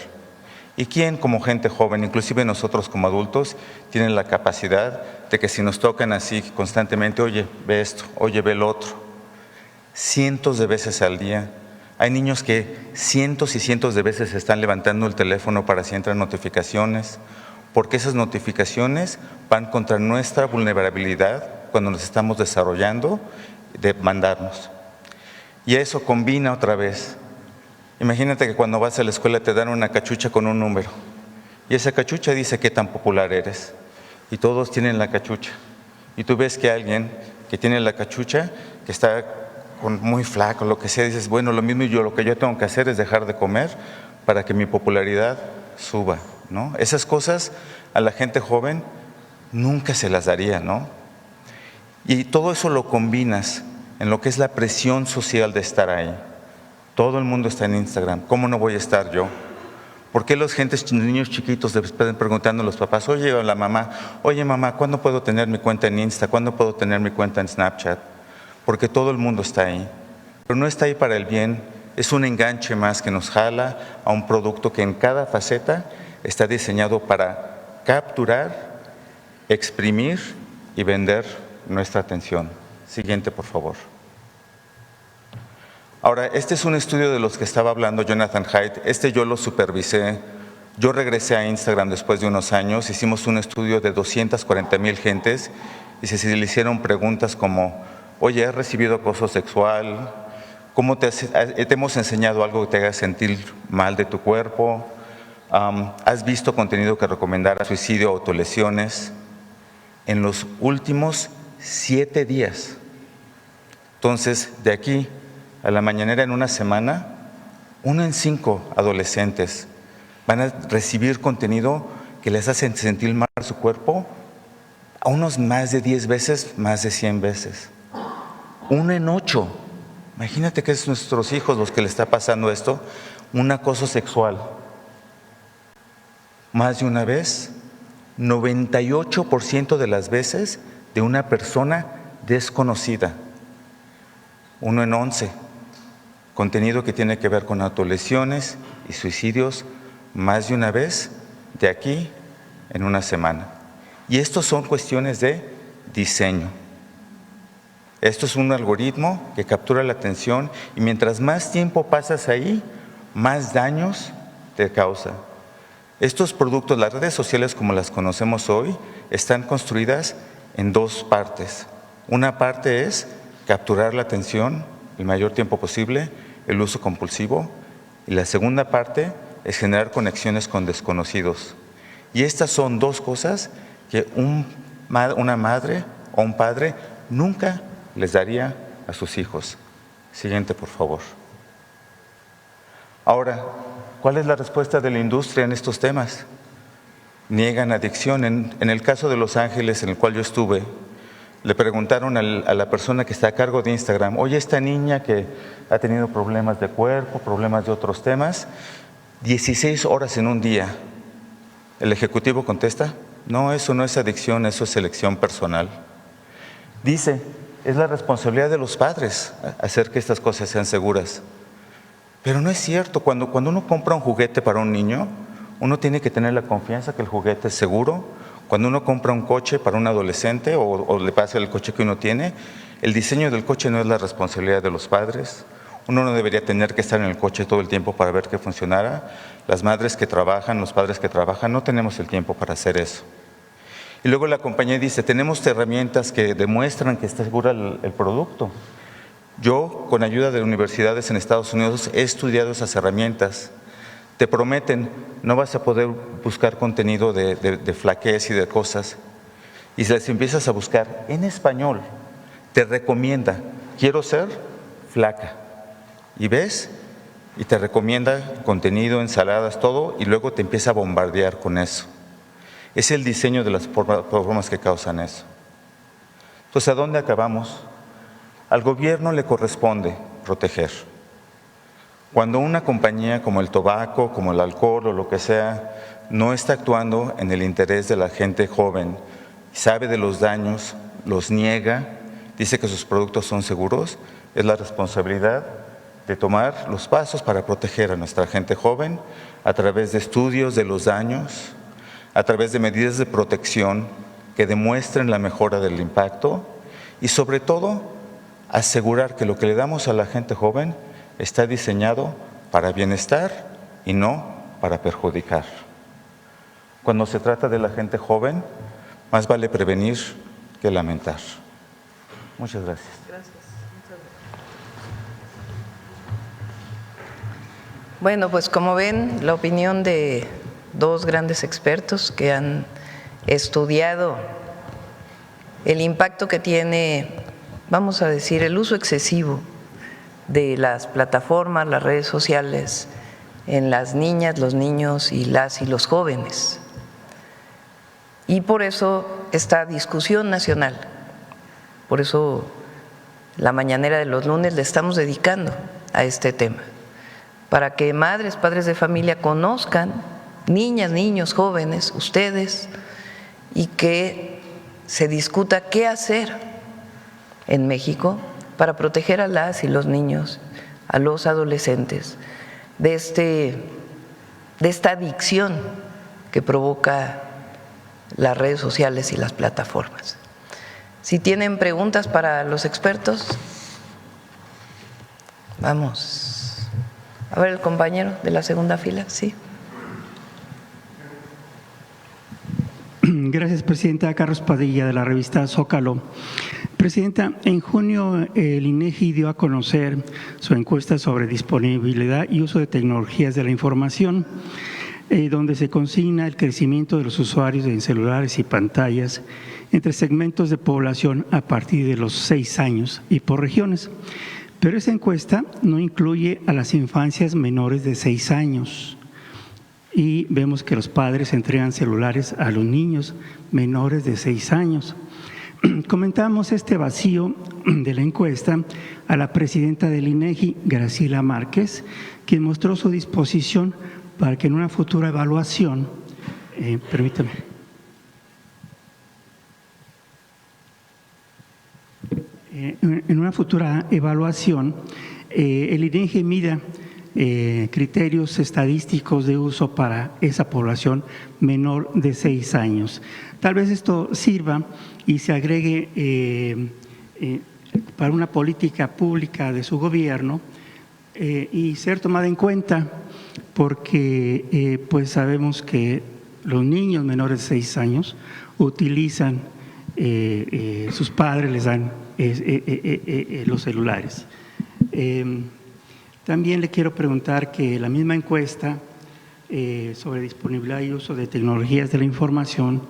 Speaker 7: ¿Y quién como gente joven, inclusive nosotros como adultos, tienen la capacidad de que si nos tocan así constantemente, oye, ve esto, oye, ve el otro? Cientos de veces al día. Hay niños que cientos y cientos de veces están levantando el teléfono para si entran notificaciones, porque esas notificaciones van contra nuestra vulnerabilidad cuando nos estamos desarrollando de mandarnos. Y eso combina otra vez. Imagínate que cuando vas a la escuela te dan una cachucha con un número. Y esa cachucha dice qué tan popular eres. Y todos tienen la cachucha. Y tú ves que alguien que tiene la cachucha, que está muy flaco, lo que sea, dices, bueno, lo mismo lo que yo tengo que hacer es dejar de comer para que mi popularidad suba, ¿no? Esas cosas a la gente joven nunca se las daría, ¿no? Y todo eso lo combinas en lo que es la presión social de estar ahí. Todo el mundo está en Instagram. ¿Cómo no voy a estar yo? ¿Por qué los niños chiquitos les están preguntando a los papás, oye, a la mamá, oye mamá, ¿cuándo puedo tener mi cuenta en Insta? ¿Cuándo puedo tener mi cuenta en Snapchat? Porque todo el mundo está ahí. Pero no está ahí para el bien, es un enganche más que nos jala a un producto que en cada faceta está diseñado para capturar, exprimir y vender nuestra atención. Siguiente, por favor. Ahora, este es un estudio de los que estaba hablando Jonathan Haidt. Yo lo supervisé. Yo regresé a Instagram después de unos años. Hicimos un estudio de 240,000 gentes y se le hicieron preguntas como, oye, ¿has recibido acoso sexual? ¿Cómo te hemos enseñado algo que te haga sentir mal de tu cuerpo? ¿Has visto contenido que recomendara suicidio o autolesiones? En los últimos 7 días. Entonces, de aquí a la mañanera en una semana, 1 en 5 adolescentes van a recibir contenido que les hace sentir mal su cuerpo a unos más de 10 veces, más de 100 veces. 1 en 8. Imagínate que es nuestros hijos los que le está pasando esto, un acoso sexual. Más de una vez, 98% de las veces de una persona desconocida. 1 en 11. Contenido que tiene que ver con autolesiones y suicidios más de una vez de aquí en una semana. Y estos son cuestiones de diseño. Esto es un algoritmo que captura la atención y mientras más tiempo pasas ahí, más daños te causa. Estos productos, las redes sociales como las conocemos hoy, están construidas en 2 partes. Una parte es capturar la atención el mayor tiempo posible, el uso compulsivo, y la segunda parte es generar conexiones con desconocidos. Y estas son 2 cosas que una madre o un padre nunca les daría a sus hijos. Siguiente, por favor. Ahora, ¿cuál es la respuesta de la industria en estos temas? Niegan adicción. En el caso de Los Ángeles, en el cual yo estuve, le preguntaron a la persona que está a cargo de Instagram, oye, esta niña que ha tenido problemas de cuerpo, problemas de otros temas, 16 horas en un día. El ejecutivo contesta, no, eso no es adicción, eso es selección personal. Dice, es la responsabilidad de los padres hacer que estas cosas sean seguras. Pero no es cierto, cuando uno compra un juguete para un niño, uno tiene que tener la confianza que el juguete es seguro. Cuando uno compra un coche para un adolescente o le pasa el coche que uno tiene, el diseño del coche no es la responsabilidad de los padres. Uno no debería tener que estar en el coche todo el tiempo para ver que funcionara. Las madres que trabajan, los padres que trabajan, no tenemos el tiempo para hacer eso. Y luego la compañía dice, tenemos herramientas que demuestran que está segura el producto. Yo, con ayuda de universidades en Estados Unidos, he estudiado esas herramientas. Te prometen, no vas a poder buscar contenido de flaquez y de cosas. Y si les empiezas a buscar en español, te recomienda, quiero ser flaca. Y ves, y te recomienda contenido, ensaladas, todo, y luego te empieza a bombardear con eso. Es el diseño de las plataformas que causan eso. Entonces, ¿a dónde acabamos? Al gobierno le corresponde proteger. Cuando una compañía como el tabaco, como el alcohol o lo que sea, no está actuando en el interés de la gente joven, sabe de los daños, los niega, dice que sus productos son seguros, es la responsabilidad de tomar los pasos para proteger a nuestra gente joven a través de estudios de los daños, a través de medidas de protección que demuestren la mejora del impacto y sobre todo asegurar que lo que le damos a la gente joven está diseñado para bienestar y no para perjudicar. Cuando se trata de la gente joven, más vale prevenir que lamentar. Muchas gracias.
Speaker 1: Bueno, pues como ven, la opinión de dos grandes expertos que han estudiado el impacto que tiene, vamos a decir, el uso excesivo de las plataformas, las redes sociales en las niñas, los niños y los jóvenes. Y por eso esta discusión nacional, por eso la mañanera de los lunes le estamos dedicando a este tema, para que madres, padres de familia conozcan, niñas, niños, jóvenes, ustedes, y que se discuta qué hacer en México para proteger a las y los niños, a los adolescentes de esta adicción que provoca las redes sociales y las plataformas. Si tienen preguntas para los expertos, vamos. A ver, el compañero de la segunda fila, sí.
Speaker 8: Gracias, Presidenta. Carlos Padilla, de la revista Zócalo. Presidenta, en junio el INEGI dio a conocer su encuesta sobre disponibilidad y uso de tecnologías de la información, donde se consigna el crecimiento de los usuarios en celulares y pantallas entre segmentos de población a partir de los 6 años y por regiones. Pero esa encuesta no incluye a las infancias menores de 6 años. Y vemos que los padres entregan celulares a los niños menores de 6 años. Comentamos este vacío de la encuesta a la presidenta del INEGI, Graciela Márquez, quien mostró su disposición para que en una futura evaluación, permítame, en una futura evaluación, el INEGI mida criterios estadísticos de uso para esa población menor de 6 años. Tal vez esto sirva y se agregue para una política pública de su gobierno y ser tomada en cuenta, porque pues sabemos que los niños menores de 6 años utilizan, sus padres les dan los celulares. También le quiero preguntar que la misma encuesta sobre disponibilidad y uso de tecnologías de la información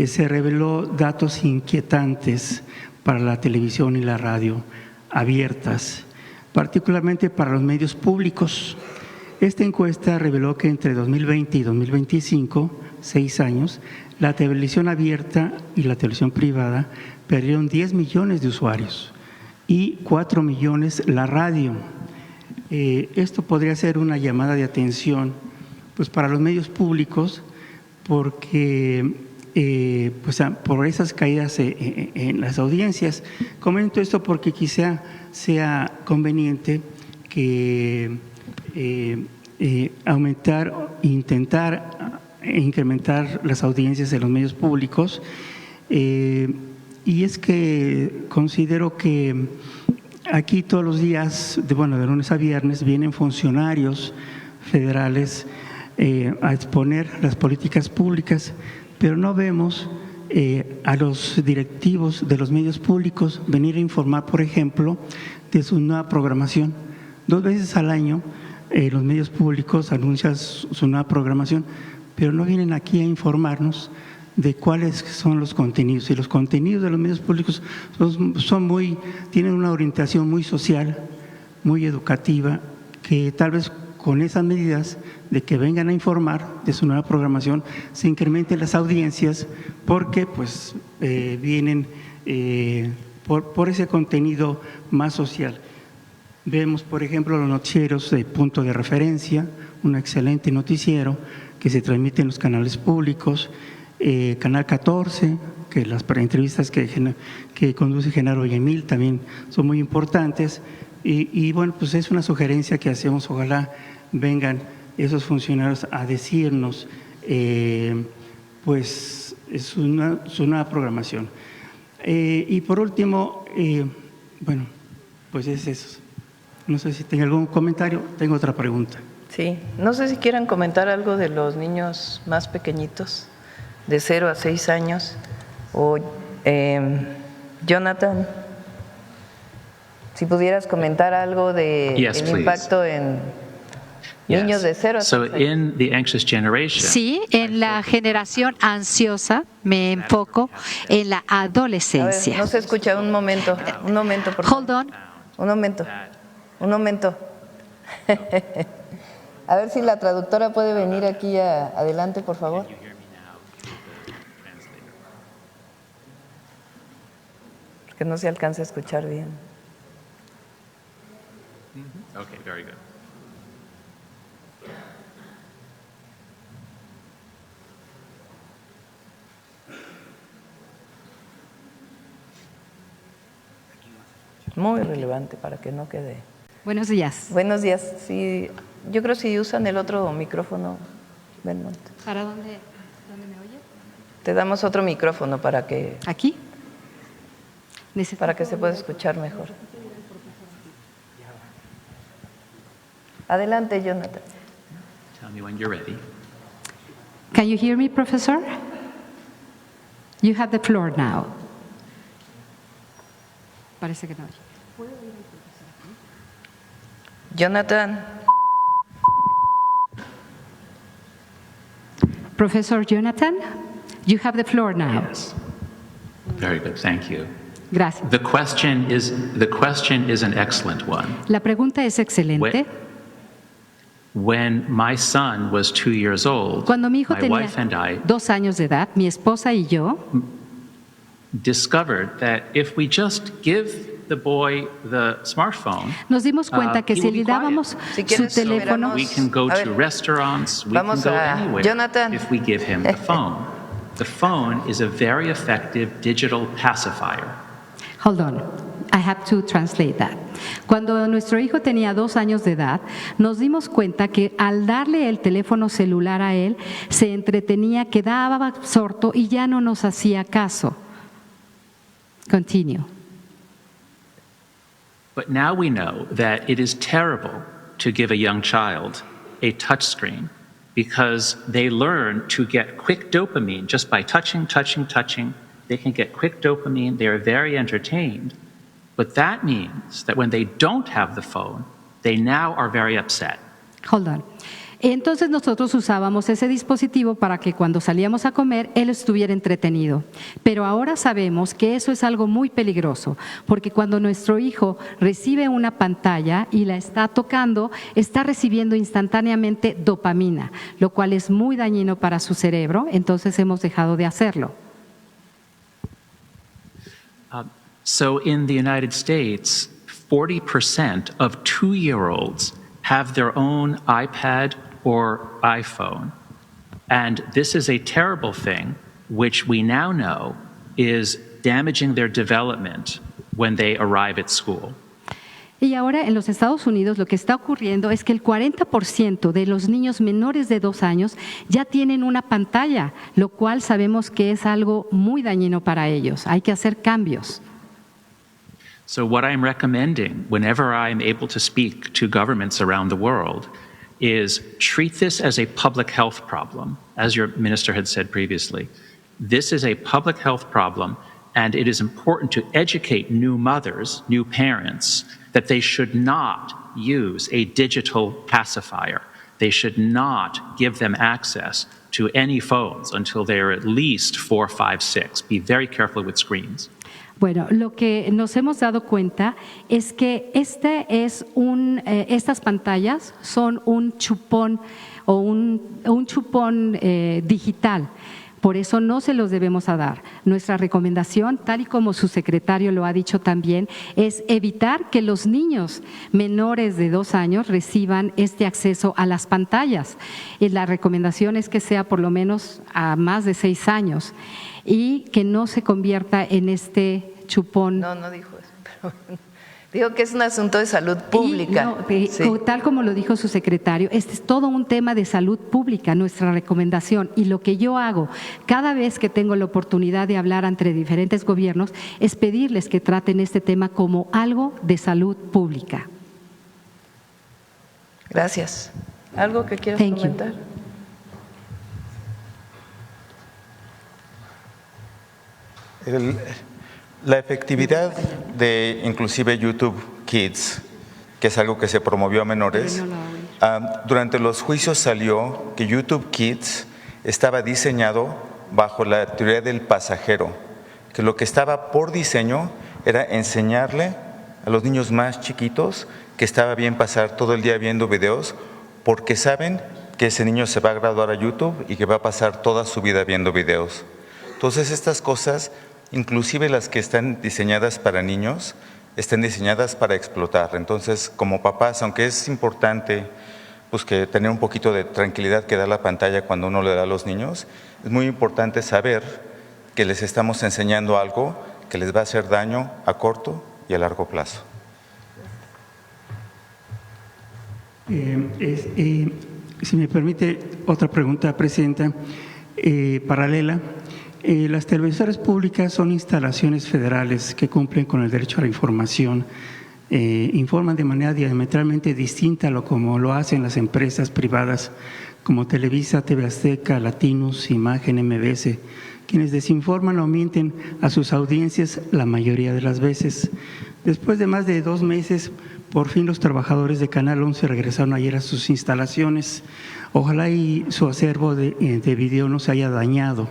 Speaker 8: se reveló datos inquietantes para la televisión y la radio abiertas, particularmente para los medios públicos. Esta encuesta reveló que entre 2020 y 2025, 6 años, la televisión abierta y la televisión privada perdieron 10 millones de usuarios y 4 millones la radio. Esto podría ser una llamada de atención pues, para los medios públicos, porque pues, por esas caídas en las audiencias. Comento esto porque quizá sea conveniente que aumentar, intentar incrementar las audiencias de los medios públicos, y es que considero que aquí todos los días, de lunes a viernes, vienen funcionarios federales a exponer las políticas públicas, pero no vemos a los directivos de los medios públicos venir a informar, por ejemplo, de su nueva programación. 2 veces al año los medios públicos anuncian su nueva programación, pero no vienen aquí a informarnos de cuáles son los contenidos. Y los contenidos de los medios públicos tienen una orientación muy social, muy educativa, que tal vez con esas medidas de que vengan a informar de su nueva programación se incrementen las audiencias, porque pues vienen por ese contenido más social. Vemos, por ejemplo, los noticieros de Punto de Referencia, un excelente noticiero que se transmite en los canales públicos, Canal 14, que las entrevistas que conduce Genaro y Emil también son muy importantes, y pues es una sugerencia que hacemos, ojalá vengan esos funcionarios a decirnos pues su nueva programación. Y por último, pues es eso. No sé si tengo algún comentario, tengo otra pregunta.
Speaker 1: Sí, no sé si quieran comentar algo de los niños más pequeñitos, de 0 a 6 años, o Jonathan, si pudieras comentar algo de
Speaker 6: Yes,
Speaker 1: el
Speaker 6: please.
Speaker 1: impacto en Niños de 0 a
Speaker 6: So
Speaker 1: 6 años.
Speaker 6: in the anxious generation,
Speaker 9: Sí, en la generación ansiosa me enfoco en la
Speaker 1: A ver,
Speaker 9: adolescencia.
Speaker 1: no se escucha, un momento, por favor.
Speaker 9: Hold on.
Speaker 1: Un momento. A ver si la traductora puede venir aquí adelante, por favor. Porque no se alcanza a escuchar bien.
Speaker 6: Okay, very good.
Speaker 1: Muy relevante para que no quede.
Speaker 9: Buenos días.
Speaker 1: Buenos días. Sí, yo creo que si usan el otro micrófono, Belmonte.
Speaker 9: ¿Para dónde me oye?
Speaker 1: Te damos otro micrófono para que
Speaker 9: ¿Aquí?
Speaker 1: se pueda escuchar mejor. Adelante, Jonathan.
Speaker 6: Tell me when you're ready.
Speaker 9: Can you hear me, professor? You have the floor now. Parece que no.
Speaker 1: Jonathan.
Speaker 9: Professor Jonathan, you have the floor now.
Speaker 6: Yes. Very good, thank you.
Speaker 9: Gracias.
Speaker 6: The question is an excellent one.
Speaker 9: La pregunta es excelente.
Speaker 6: When my son was 2 years old,
Speaker 9: Cuando mi hijo
Speaker 6: my
Speaker 9: tenía
Speaker 6: wife and I
Speaker 9: 2 años de edad, mi esposa y yo
Speaker 6: discovered that if we just give the boy the smartphone,
Speaker 9: nos dimos cuenta que
Speaker 6: he
Speaker 9: si
Speaker 6: will be
Speaker 9: le dábamos
Speaker 1: Si
Speaker 9: su
Speaker 1: quieres,
Speaker 9: teléfono,
Speaker 6: we can go
Speaker 1: A
Speaker 6: to
Speaker 1: ver,
Speaker 6: restaurants, we can
Speaker 1: vamos
Speaker 6: go
Speaker 1: a-
Speaker 6: anywhere
Speaker 1: Jonathan.
Speaker 6: if we give him the phone. The phone is a very effective digital pacifier.
Speaker 9: hold on, I have to translate that. Cuando nuestro hijo tenía 2 años de edad, nos dimos cuenta que al darle el teléfono celular a él, se entretenía, quedaba absorto y ya no nos hacía caso. Continue.
Speaker 6: But now we know that it is terrible to give a young child a touch screen because they learn to get quick dopamine just by touching. They can get quick dopamine. They are very entertained. But that means that when they don't have the phone, they now are very upset.
Speaker 9: Hold on. Entonces nosotros usábamos ese dispositivo para que cuando salíamos a comer él estuviera entretenido. Pero ahora sabemos que eso es algo muy peligroso, porque cuando nuestro hijo recibe una pantalla y la está tocando, está recibiendo instantáneamente dopamina, lo cual es muy dañino para su cerebro, entonces hemos dejado de hacerlo.
Speaker 6: So in the United States, 40% of 2-year-olds have their own iPad or iPhone. And this is a terrible thing, which we now know is damaging their development when they arrive at school.
Speaker 9: Y ahora en los Estados Unidos lo que está ocurriendo es que el 40% de los niños menores de 2 años ya tienen una pantalla, lo cual sabemos que es algo muy dañino para ellos. Hay que hacer cambios.
Speaker 6: So what I'm recommending whenever I'm able to speak to governments around the world is treat this as a public health problem, as your minister had said previously. This is a public health problem, and it is important to educate new mothers, new parents, that they should not use a digital pacifier. They should not give them access to any phones until they are at least 4, 5, 6. Be very careful with screens.
Speaker 9: Bueno, lo que nos hemos dado cuenta es que estas pantallas son un chupón o un chupón digital. Por eso no se los debemos a dar. Nuestra recomendación, tal y como su secretario lo ha dicho también, es evitar que los niños menores de 2 años reciban este acceso a las pantallas. Y la recomendación es que sea por lo menos a más de 6 años y que no se convierta en este chupón.
Speaker 1: No dijo eso, pero digo que es un asunto de salud pública. Sí.
Speaker 9: Tal como lo dijo su secretario, este es todo un tema de salud pública, nuestra recomendación. Y lo que yo hago cada vez que tengo la oportunidad de hablar ante diferentes gobiernos es pedirles que traten este tema como algo de salud pública.
Speaker 1: Gracias. ¿Algo que quieras
Speaker 9: Thank you.
Speaker 1: comentar?
Speaker 7: La efectividad de inclusive YouTube Kids, que es algo que se promovió a menores, Durante los juicios salió que YouTube Kids estaba diseñado bajo la teoría del pasajero, que lo que estaba por diseño era enseñarle a los niños más chiquitos que estaba bien pasar todo el día viendo videos, porque saben que ese niño se va a graduar a YouTube y que va a pasar toda su vida viendo videos. Entonces estas cosas, inclusive las que están diseñadas para niños, están diseñadas para explotar. Entonces, como papás, aunque es importante pues, que tener un poquito de tranquilidad que da la pantalla cuando uno le da a los niños, es muy importante saber que les estamos enseñando algo que les va a hacer daño a corto y a largo plazo.
Speaker 8: Si me permite otra pregunta, Presidenta, paralela. Las televisoras públicas son instalaciones federales que cumplen con el derecho a la información, informan de manera diametralmente distinta a lo como lo hacen las empresas privadas como Televisa, TV Azteca, Latinos, Imagen, MBS, quienes desinforman o mienten a sus audiencias la mayoría de las veces. Después de más de 2 meses, por fin los trabajadores de Canal 11 regresaron ayer a sus instalaciones. Ojalá y su acervo de video no se haya dañado.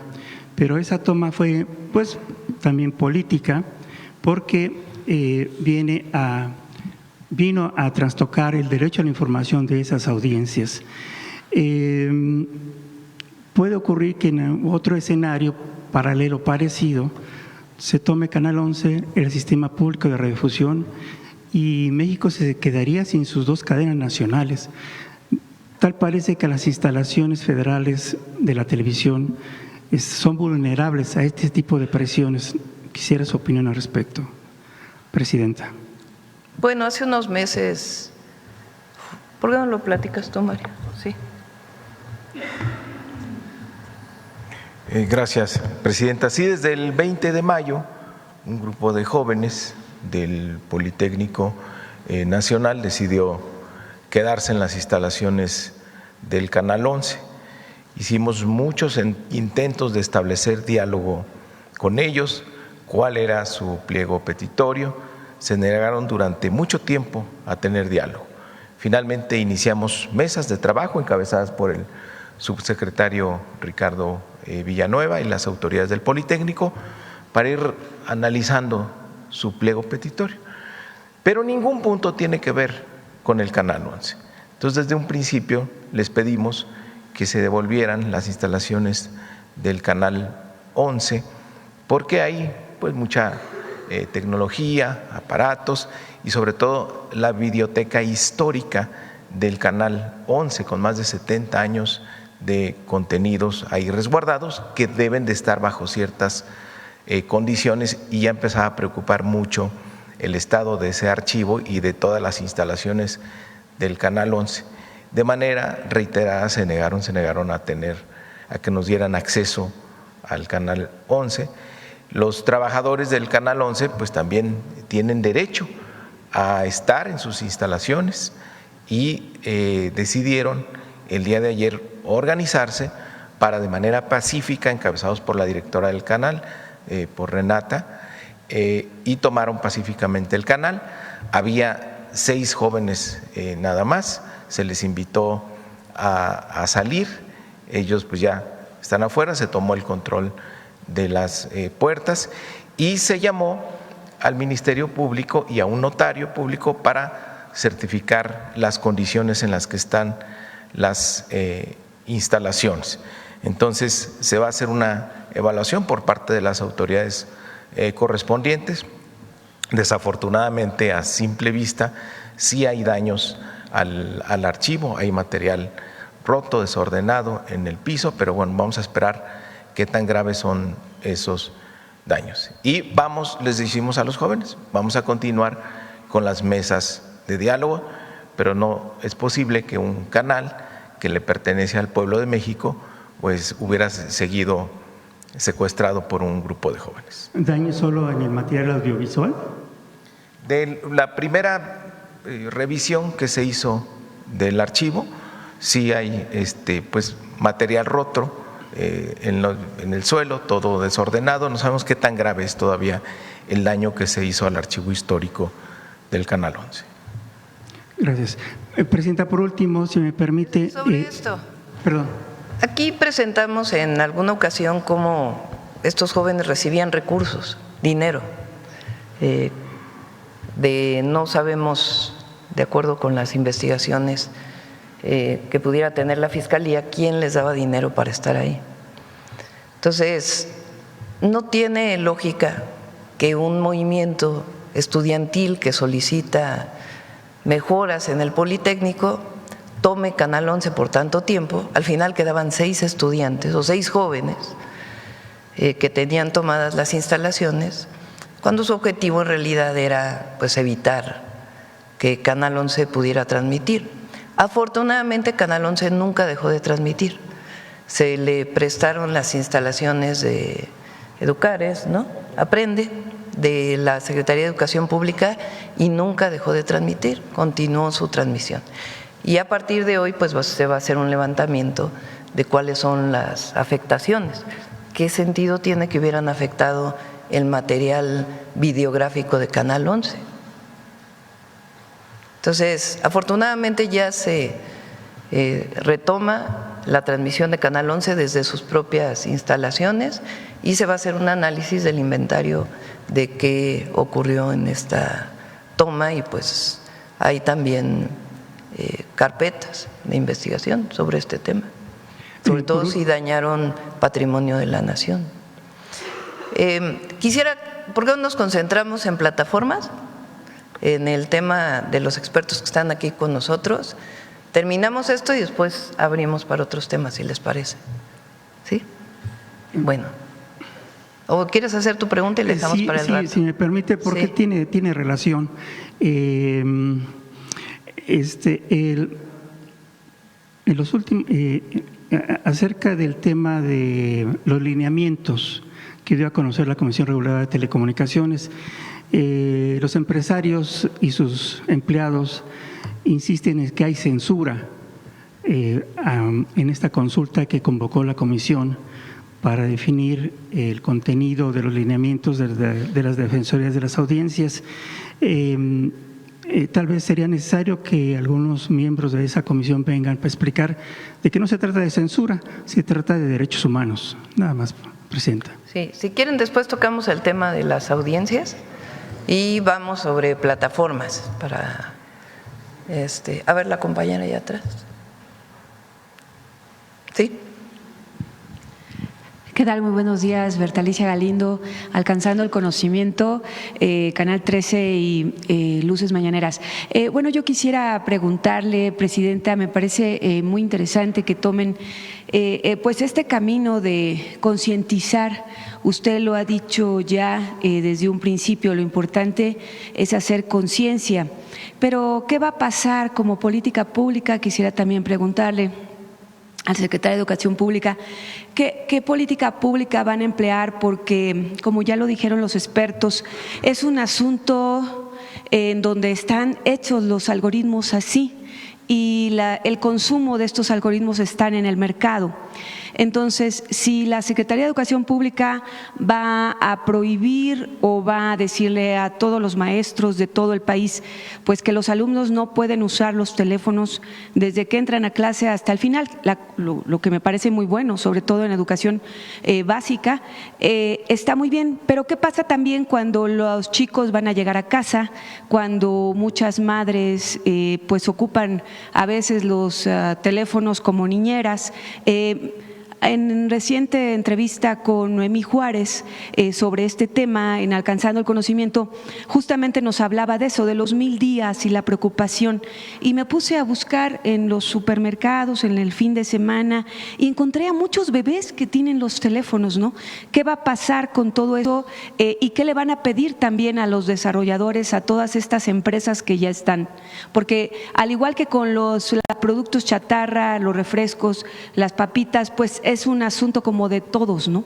Speaker 8: Pero esa toma fue pues también política porque vino a trastocar el derecho a la información de esas audiencias. Puede ocurrir que en otro escenario paralelo parecido se tome Canal 11, el sistema público de radiodifusión, y México se quedaría sin sus 2 cadenas nacionales. Tal parece que las instalaciones federales de la televisión son vulnerables a este tipo de presiones. Quisiera su opinión al respecto, Presidenta.
Speaker 1: Bueno, hace unos meses, ¿por qué no lo platicas tú, Mario? Sí.
Speaker 5: Gracias, Presidenta. Sí, desde el 20 de mayo, un grupo de jóvenes del Politécnico Nacional decidió quedarse en las instalaciones del Canal 11. Hicimos muchos intentos de establecer diálogo con ellos, cuál era su pliego petitorio. Se negaron durante mucho tiempo a tener diálogo. Finalmente iniciamos mesas de trabajo encabezadas por el subsecretario Ricardo Villanueva y las autoridades del Politécnico para ir analizando su pliego petitorio. Pero ningún punto tiene que ver con el Canal 11. Entonces, desde un principio les pedimos que se devolvieran las instalaciones del Canal 11, porque hay pues mucha tecnología, aparatos y sobre todo la videoteca histórica del Canal 11 con más de 70 años de contenidos ahí resguardados que deben de estar bajo ciertas condiciones, y ya empezaba a preocupar mucho el estado de ese archivo y de todas las instalaciones del Canal 11. De manera reiterada se negaron a que nos dieran acceso al Canal 11. Los trabajadores del Canal 11 pues también tienen derecho a estar en sus instalaciones y decidieron el día de ayer organizarse para, de manera pacífica, encabezados por la directora del canal, por Renata, y tomaron pacíficamente el canal. Había 6 jóvenes nada más. Se les invitó a salir, ellos pues ya están afuera, se tomó el control de las puertas y se llamó al Ministerio Público y a un notario público para certificar las condiciones en las que están las instalaciones. Entonces se va a hacer una evaluación por parte de las autoridades correspondientes. Desafortunadamente, a simple vista, sí hay daños al archivo, hay material roto, desordenado en el piso, pero bueno, vamos a esperar qué tan graves son esos daños. Y les decimos a los jóvenes, vamos a continuar con las mesas de diálogo, pero no es posible que un canal que le pertenece al pueblo de México pues hubiera seguido secuestrado por un grupo de jóvenes.
Speaker 8: ¿Daño solo en el material audiovisual?
Speaker 5: De la primera revisión que se hizo del archivo, sí hay pues material roto en el suelo, todo desordenado. No sabemos qué tan grave es todavía el daño que se hizo al archivo histórico del Canal 11.
Speaker 8: Gracias. Presidenta, por último, si me permite…
Speaker 1: Sobre esto.
Speaker 8: Perdón.
Speaker 1: Aquí presentamos en alguna ocasión cómo estos jóvenes recibían recursos, dinero, no sabemos, de acuerdo con las investigaciones que pudiera tener la Fiscalía, quién les daba dinero para estar ahí. Entonces, no tiene lógica que un movimiento estudiantil que solicita mejoras en el Politécnico tome Canal 11 por tanto tiempo. Al final quedaban 6 estudiantes o 6 jóvenes que tenían tomadas las instalaciones, cuando su objetivo en realidad era pues evitar que Canal 11 pudiera transmitir. Afortunadamente Canal 11 nunca dejó de transmitir. Se le prestaron las instalaciones de Educares, ¿no? Aprende, de la Secretaría de Educación Pública, y nunca dejó de transmitir, continuó su transmisión. Y a partir de hoy pues se va a hacer un levantamiento de cuáles son las afectaciones. ¿Qué sentido tiene que hubieran afectado el material videográfico de Canal 11? Entonces, afortunadamente ya se retoma la transmisión de Canal 11 desde sus propias instalaciones y se va a hacer un análisis del inventario de qué ocurrió en esta toma, y pues hay también carpetas de investigación sobre este tema, sobre todo si dañaron patrimonio de la nación. Quisiera, ¿por qué no nos concentramos en plataformas? En el tema de los expertos que están aquí con nosotros. Terminamos esto y después abrimos para otros temas, si les parece. ¿Sí? Bueno. ¿O quieres hacer tu pregunta y le dejamos para el rato?
Speaker 8: Si me permite, porque tiene relación. En los últimos, acerca del tema de los lineamientos que dio a conocer la Comisión Reguladora de Telecomunicaciones, los empresarios y sus empleados insisten en que hay censura en esta consulta que convocó la Comisión para definir el contenido de los lineamientos de las defensorías de las audiencias. Tal vez sería necesario que algunos miembros de esa comisión vengan para explicar de que no se trata de censura, se trata de derechos humanos. Nada más, Presidenta.
Speaker 1: Sí, si quieren después tocamos el tema de las audiencias y vamos sobre plataformas para… a ver, la compañera allá atrás. ¿Sí?
Speaker 10: ¿Qué tal? Muy buenos días, Bertalicia Galindo, Alcanzando el Conocimiento, Canal 13 y Luces Mañaneras. Bueno, yo quisiera preguntarle, Presidenta, me parece muy interesante que tomen pues este camino de concientizar. Usted lo ha dicho ya desde un principio, lo importante es hacer conciencia. Pero, ¿qué va a pasar como política pública? Quisiera también preguntarle al secretario de Educación Pública, ¿qué política pública van a emplear? Porque, como ya lo dijeron los expertos, es un asunto en donde están hechos los algoritmos así y el consumo de estos algoritmos están en el mercado. Entonces, si la Secretaría de Educación Pública va a prohibir o va a decirle a todos los maestros de todo el país pues que los alumnos no pueden usar los teléfonos desde que entran a clase hasta el final, lo que me parece muy bueno, sobre todo en educación básica, está muy bien, pero ¿qué pasa también cuando los chicos van a llegar a casa, cuando muchas madres pues ocupan a veces los teléfonos como niñeras? En reciente entrevista con Noemí Juárez sobre este tema en Alcanzando el Conocimiento, justamente nos hablaba de eso, de los 1000 días y la preocupación, y me puse a buscar en los supermercados en el fin de semana y encontré a muchos bebés que tienen los teléfonos, ¿no? ¿Qué va a pasar con todo eso y qué le van a pedir también a los desarrolladores, a todas estas empresas que ya están? Porque al igual que con los productos chatarra, los refrescos, las papitas, pues es un asunto como de todos, ¿no?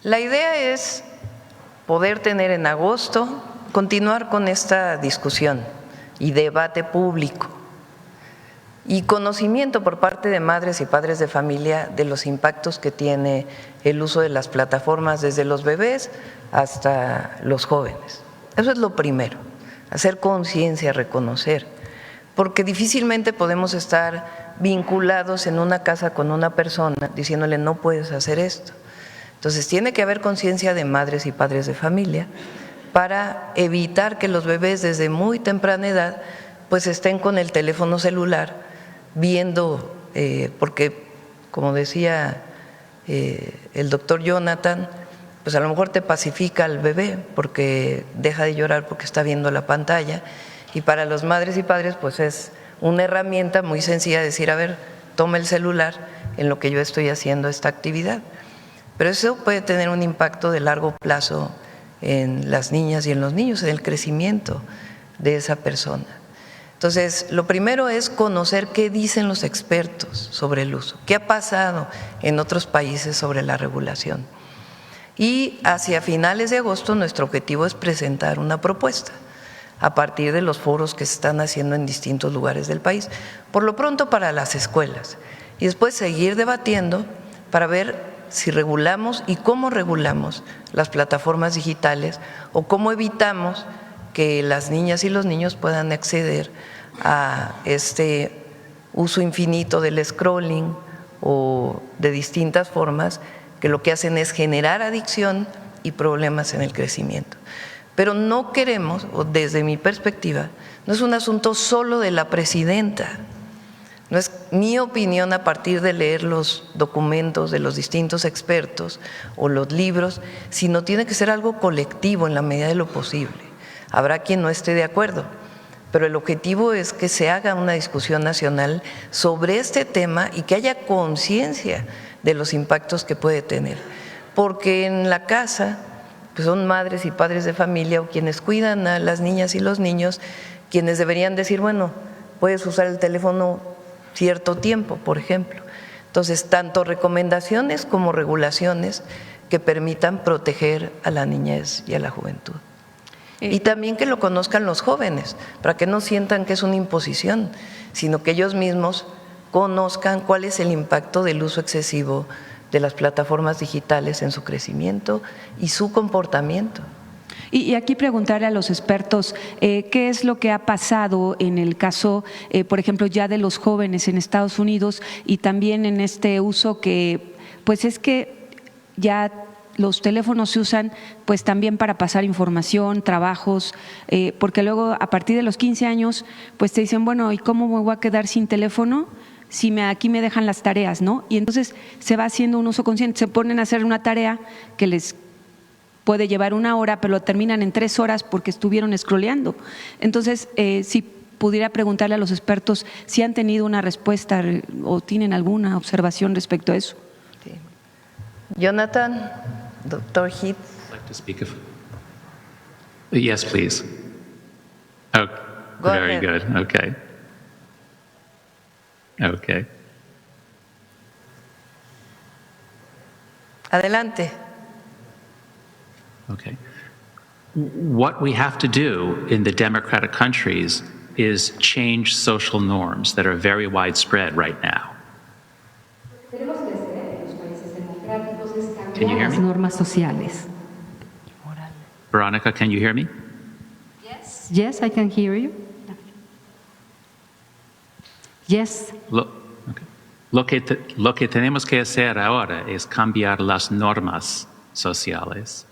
Speaker 1: La idea es poder tener en agosto, continuar con esta discusión y debate público y conocimiento por parte de madres y padres de familia de los impactos que tiene el uso de las plataformas desde los bebés hasta los jóvenes. Eso es lo primero, hacer conciencia, reconocer. porque difícilmente podemos estar vinculados en una casa con una persona diciéndole no puedes hacer esto. Entonces tiene que haber conciencia de madres y padres de familia para evitar que los bebés desde muy temprana edad pues estén con el teléfono celular viendo, porque como decía el doctor Jonathan, pues a lo mejor te pacifica al bebé porque deja de llorar porque está viendo la pantalla, y para los madres y padres pues es una herramienta muy sencilla de decir, a ver, toma el celular en lo que yo estoy haciendo esta actividad. Pero eso puede tener un impacto de largo plazo en las niñas y en los niños, en el crecimiento de esa persona. Entonces, lo primero es conocer qué dicen los expertos sobre el uso, qué ha pasado en otros países sobre la regulación. Y hacia finales de agosto nuestro objetivo es presentar una propuesta a partir de los foros que se están haciendo en distintos lugares del país, por lo pronto para las escuelas, y después seguir debatiendo para ver si regulamos y cómo regulamos las plataformas digitales o cómo evitamos que las niñas y los niños puedan acceder a este uso infinito del scrolling o de distintas formas que lo que hacen es generar adicción y problemas en el crecimiento. Pero no queremos, o desde mi perspectiva, no es un asunto solo de la presidenta, no es mi opinión a partir de leer los documentos de los distintos expertos o los libros, sino tiene que ser algo colectivo en la medida de lo posible. Habrá quien no esté de acuerdo, pero el objetivo es que se haga una discusión nacional sobre este tema y que haya conciencia de los impactos que puede tener. Porque en la casa pues son madres y padres de familia o quienes cuidan a las niñas y los niños, quienes deberían decir, bueno, puedes usar el teléfono cierto tiempo, por ejemplo. Entonces, tanto recomendaciones como regulaciones que permitan proteger a la niñez y a la juventud. Y también que lo conozcan los jóvenes, para que no sientan que es una imposición, sino que ellos mismos conozcan cuál es el impacto del uso excesivo de las plataformas digitales en su crecimiento y su comportamiento.
Speaker 10: Y aquí preguntarle a los expertos, ¿qué es lo que ha pasado en el caso, por ejemplo, ya de los jóvenes en Estados Unidos y también en este uso que, pues es que ya los teléfonos se usan pues también para pasar información, trabajos, porque luego a partir de los 15 años pues te dicen, bueno, ¿y cómo me voy a quedar sin teléfono? Si aquí me dejan las tareas, ¿no? Y entonces se va haciendo un uso consciente, se ponen a hacer una tarea que les puede llevar 1 hora, pero lo terminan en 3 horas porque estuvieron scrolleando. Entonces, si pudiera preguntarle a los expertos si han tenido una respuesta o tienen alguna observación respecto a eso.
Speaker 1: Sí. Jonathan, Dr. Heath.
Speaker 6: I'd like to speak if... Yes, please. Oh,
Speaker 1: Go
Speaker 6: very
Speaker 1: ahead.
Speaker 6: good. Okay. Okay.
Speaker 1: Adelante.
Speaker 6: Okay. What we have to do in the democratic countries is change social norms that are very widespread right now. Can you hear
Speaker 9: Las
Speaker 6: me?
Speaker 9: normas sociales.
Speaker 6: Veronica, can you hear me?
Speaker 9: Yes, I can hear you. Yes.
Speaker 6: Lo que tenemos que hacer ahora es cambiar las normas sociales.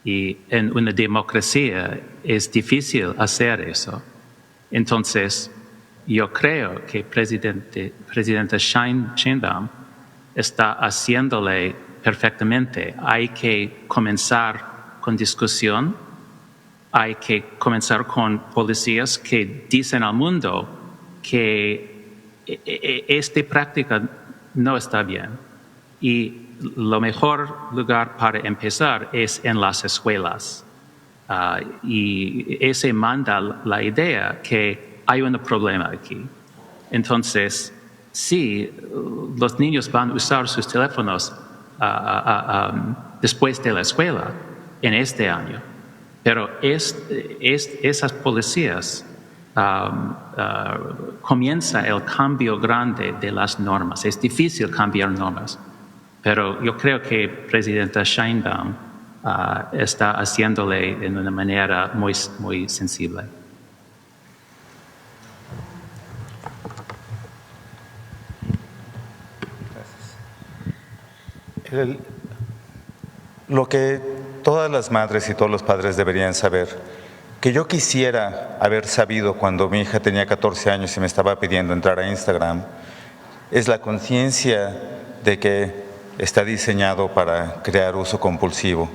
Speaker 6: Y en una democracia es difícil hacer eso. Entonces, yo creo que Presidenta Sheinbaum está haciéndole perfectamente. Hay que comenzar con discusión, hay que comenzar con policías que dicen al mundo que esta práctica no está bien. Y lo mejor lugar para empezar es en las escuelas. Y ese manda la idea que hay un problema aquí. Entonces, sí, los niños van a usar sus teléfonos después de la escuela en este año, pero esas policías comienza el cambio grande de las normas. Es difícil cambiar normas, pero yo creo que Presidenta Sheinbaum está haciéndole de una manera muy, muy sensible.
Speaker 7: Lo que todas las madres y todos los padres deberían saber, que yo quisiera haber sabido cuando mi hija tenía 14 años y me estaba pidiendo entrar a Instagram, es la conciencia de que está diseñado para crear uso compulsivo,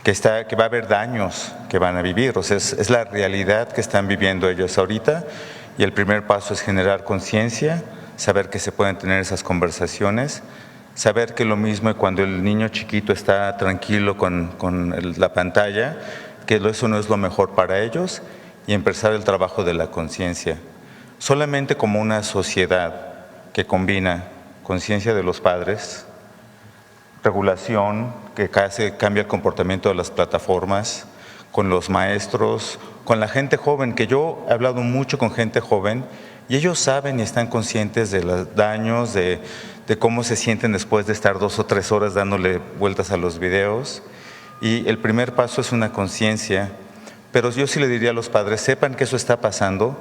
Speaker 7: que va a haber daños que van a vivir. O sea, es la realidad que están viviendo ellos ahorita, y el primer paso es generar conciencia, saber que se pueden tener esas conversaciones, saber que lo mismo cuando el niño chiquito está tranquilo con la pantalla, que eso no es lo mejor para ellos, y empezar el trabajo de la conciencia. Solamente como una sociedad que combina conciencia de los padres, regulación que cambia el comportamiento de las plataformas, con los maestros, con la gente joven, que yo he hablado mucho con gente joven y ellos saben y están conscientes de los daños, de cómo se sienten después de estar 2 o 3 horas dándole vueltas a los videos. Y el primer paso es una conciencia, pero yo sí le diría a los padres, sepan que eso está pasando,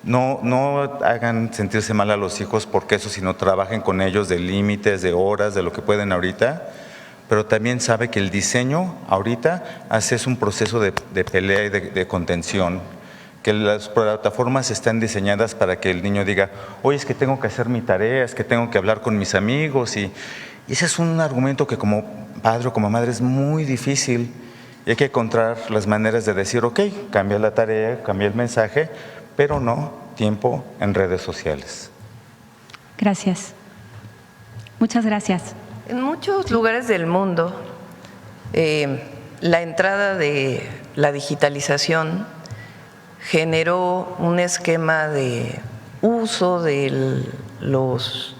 Speaker 7: no hagan sentirse mal a los hijos porque eso, sino trabajen con ellos de límites, de horas, de lo que pueden ahorita, pero también sabe que el diseño ahorita es un proceso de pelea y de contención, que las plataformas están diseñadas para que el niño diga, oye, es que tengo que hacer mi tarea, es que tengo que hablar con mis amigos, y ese es un argumento que como padre o como madre es muy difícil, y hay que encontrar las maneras de decir, ok, cambia la tarea, cambia el mensaje, pero no tiempo en redes sociales.
Speaker 10: Gracias. Muchas gracias.
Speaker 1: En muchos lugares del mundo, la entrada de la digitalización generó un esquema de uso de los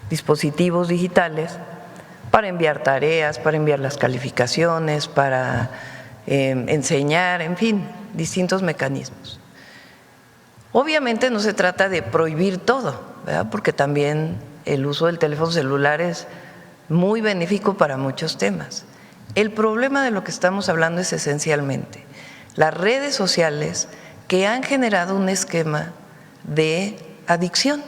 Speaker 1: dispositivos digitales para enviar tareas, para enviar las calificaciones, para enseñar, en fin, distintos mecanismos. Obviamente no se trata de prohibir todo, ¿verdad? Porque también el uso del teléfono celular es muy benéfico para muchos temas. El problema de lo que estamos hablando es esencialmente las redes sociales que han generado un esquema de adicción,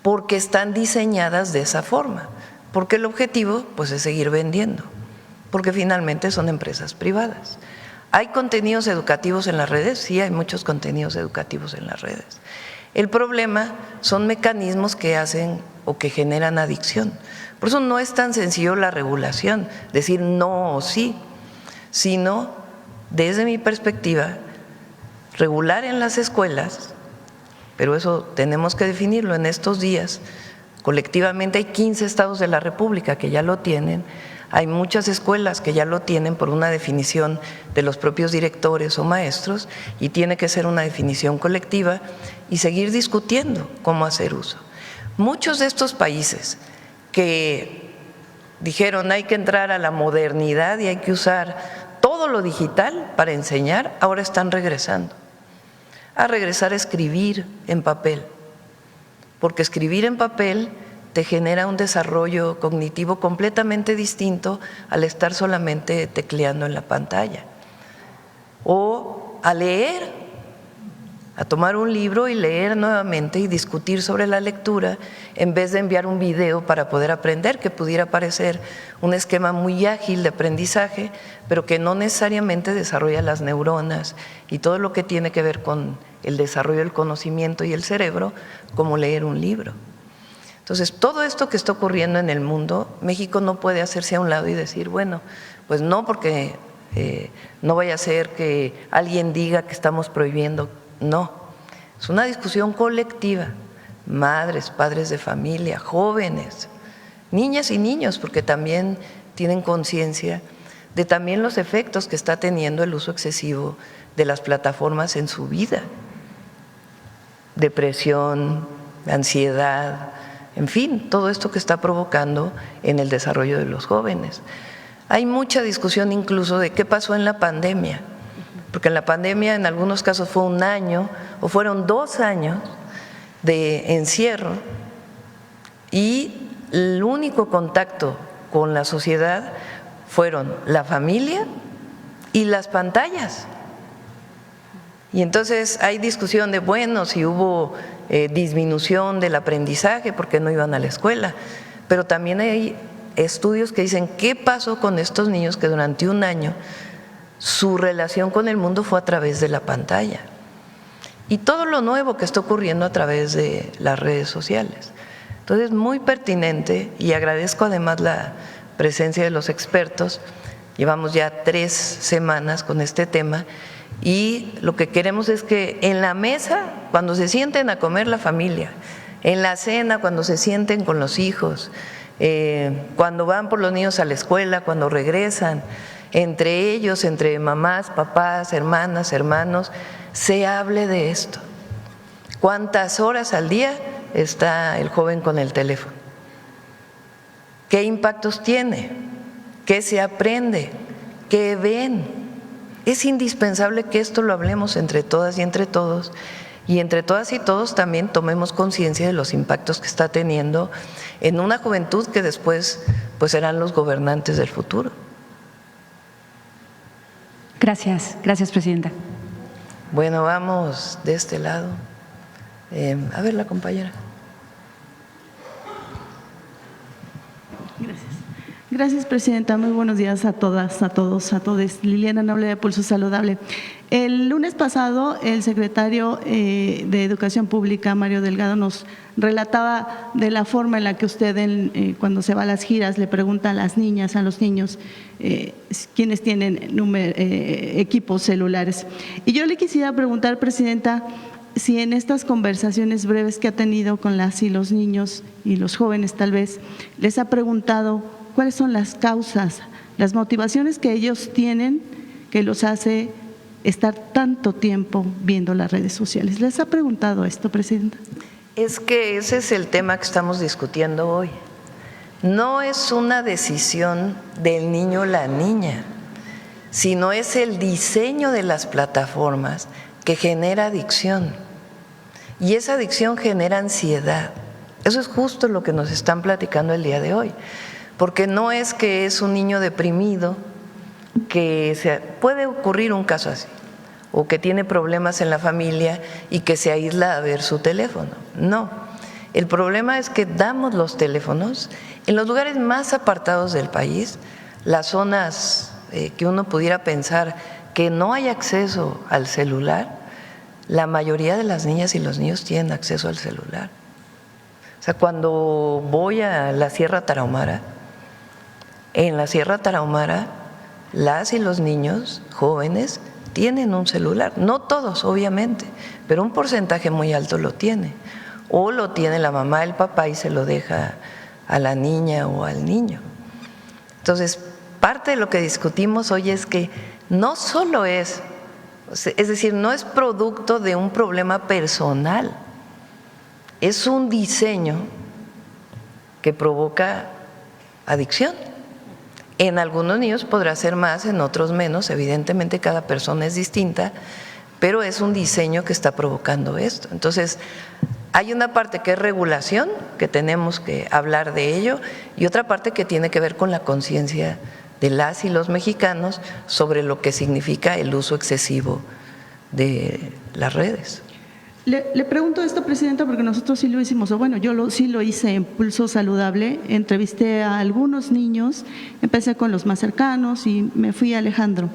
Speaker 1: porque están diseñadas de esa forma, porque el objetivo pues es seguir vendiendo, porque finalmente son empresas privadas. ¿Hay contenidos educativos en las redes? Sí, hay muchos contenidos educativos en las redes. El problema son mecanismos que hacen o que generan adicción. Por eso no es tan sencillo la regulación, decir no o sí, sino, desde mi perspectiva, regular en las escuelas, pero eso tenemos que definirlo en estos días. Colectivamente hay 15 estados de la República que ya lo tienen. Hay muchas escuelas que ya lo tienen por una definición de los propios directores o maestros, y tiene que ser una definición colectiva y seguir discutiendo cómo hacer uso. Muchos de estos países que dijeron hay que entrar a la modernidad y hay que usar todo lo digital para enseñar, ahora están regresando a escribir en papel, porque escribir en papel te genera un desarrollo cognitivo completamente distinto al estar solamente tecleando en la pantalla. O a leer, a tomar un libro y leer nuevamente y discutir sobre la lectura en vez de enviar un video para poder aprender, que pudiera parecer un esquema muy ágil de aprendizaje, pero que no necesariamente desarrolla las neuronas y todo lo que tiene que ver con el desarrollo del conocimiento y el cerebro, como leer un libro. Entonces, todo esto que está ocurriendo en el mundo, México no puede hacerse a un lado y decir, bueno, pues no, porque no vaya a ser que alguien diga que estamos prohibiendo. No, es una discusión colectiva, madres, padres de familia, jóvenes, niñas y niños, porque también tienen conciencia de también los efectos que está teniendo el uso excesivo de las plataformas en su vida. Depresión, ansiedad, en fin, todo esto que está provocando en el desarrollo de los jóvenes. Hay mucha discusión incluso de qué pasó en la pandemia, porque en la pandemia en algunos casos fue 1 año o fueron 2 años de encierro, y el único contacto con la sociedad fueron la familia y las pantallas. Y entonces hay discusión de, bueno, si hubo disminución del aprendizaje porque no iban a la escuela, pero también hay estudios que dicen qué pasó con estos niños que durante un año su relación con el mundo fue a través de la pantalla. Y todo lo nuevo que está ocurriendo a través de las redes sociales. Entonces, muy pertinente, y agradezco además la presencia de los expertos. Llevamos ya 3 semanas con este tema y lo que queremos es que en la mesa, cuando se sienten a comer la familia, en la cena, cuando se sienten con los hijos, cuando van por los niños a la escuela, cuando regresan, entre ellos, entre mamás, papás, hermanas, hermanos, se hable de esto. ¿Cuántas horas al día está el joven con el teléfono? ¿Qué impactos tiene? ¿Qué se aprende? ¿Qué ven? Es indispensable que esto lo hablemos entre todas y entre todos, y entre todas y todos también tomemos conciencia de los impactos que está teniendo en una juventud que después pues serán los gobernantes del futuro.
Speaker 10: Gracias, presidenta.
Speaker 1: Bueno, vamos de este lado. A ver, la compañera.
Speaker 11: Gracias, presidenta. Muy buenos días a todas, a todos, a todos. Liliana Noble de Pulso Saludable. El lunes pasado, el secretario de Educación Pública, Mario Delgado, nos relataba de la forma en la que usted, cuando se va a las giras, le pregunta a las niñas, a los niños, quiénes tienen equipos celulares. Y yo le quisiera preguntar, presidenta, si en estas conversaciones breves que ha tenido con las y los niños y los jóvenes tal vez, les ha preguntado cuáles son las causas, las motivaciones que ellos tienen que los hace estar tanto tiempo viendo las redes sociales. ¿Les ha preguntado esto, presidenta?
Speaker 1: Es que ese es el tema que estamos discutiendo hoy. No es una decisión del niño o la niña, sino es el diseño de las plataformas que genera adicción. Y esa adicción genera ansiedad. Eso es justo lo que nos están platicando el día de hoy. Porque no es que es un niño deprimido, puede ocurrir un caso así, o que tiene problemas en la familia y que se aísla a ver su teléfono. No, el problema es que damos los teléfonos en los lugares más apartados del país, las zonas que uno pudiera pensar que no hay acceso al celular. La mayoría de las niñas y los niños tienen acceso al celular. O sea, cuando voy a la Sierra Tarahumara, en la Sierra Tarahumara, las y los niños jóvenes tienen un celular. No todos, obviamente, pero un porcentaje muy alto lo tiene. O lo tiene la mamá, el papá y se lo deja a la niña o al niño. Entonces, parte de lo que discutimos hoy es que no solo es decir, no es producto de un problema personal, es un diseño que provoca adicción. En algunos niños podrá ser más, en otros menos, evidentemente cada persona es distinta, pero es un diseño que está provocando esto. Entonces, hay una parte que es regulación, que tenemos que hablar de ello, y otra parte que tiene que ver con la conciencia de las y los mexicanos sobre lo que significa el uso excesivo de las redes.
Speaker 11: Le pregunto esto, presidenta, porque nosotros sí lo hicimos, o bueno, yo sí lo hice en Pulso Saludable, entrevisté a algunos niños, empecé con los más cercanos y me fui a Alejandro.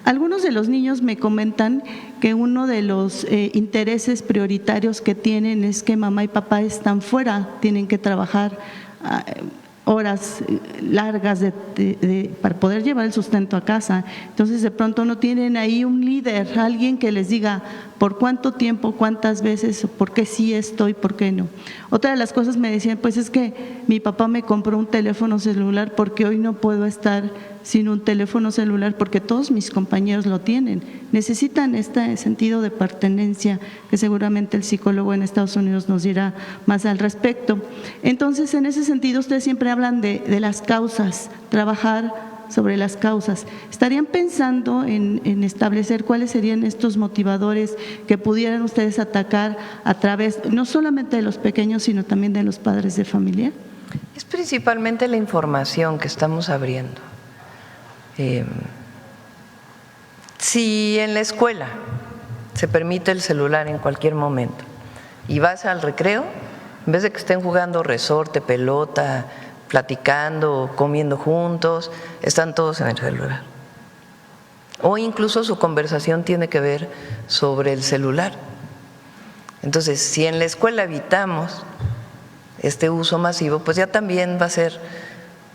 Speaker 11: Algunos de los niños me comentan que uno de los intereses prioritarios que tienen es que mamá y papá están fuera, tienen que trabajar horas largas para poder llevar el sustento a casa. Entonces, de pronto no tienen ahí un líder, alguien que les diga por cuánto tiempo, cuántas veces, por qué sí estoy, por qué no. Otra de las cosas me decían, pues es que mi papá me compró un teléfono celular porque hoy no puedo estar sin un teléfono celular porque todos mis compañeros lo tienen. Necesitan este sentido de pertenencia que seguramente el psicólogo en Estados Unidos nos dirá más al respecto. Entonces, en ese sentido, ustedes siempre hablan de las causas, trabajar sobre las causas. ¿Estarían pensando en establecer cuáles serían estos motivadores que pudieran ustedes atacar a través no solamente de los pequeños, sino también de los padres de familia?
Speaker 1: Es principalmente la información que estamos abriendo. Si en la escuela se permite el celular en cualquier momento y vas al recreo, en vez de que estén jugando resorte, pelota, platicando, comiendo juntos, están todos en el celular. O incluso su conversación tiene que ver sobre el celular. Entonces, si en la escuela evitamos este uso masivo, pues ya también va a ser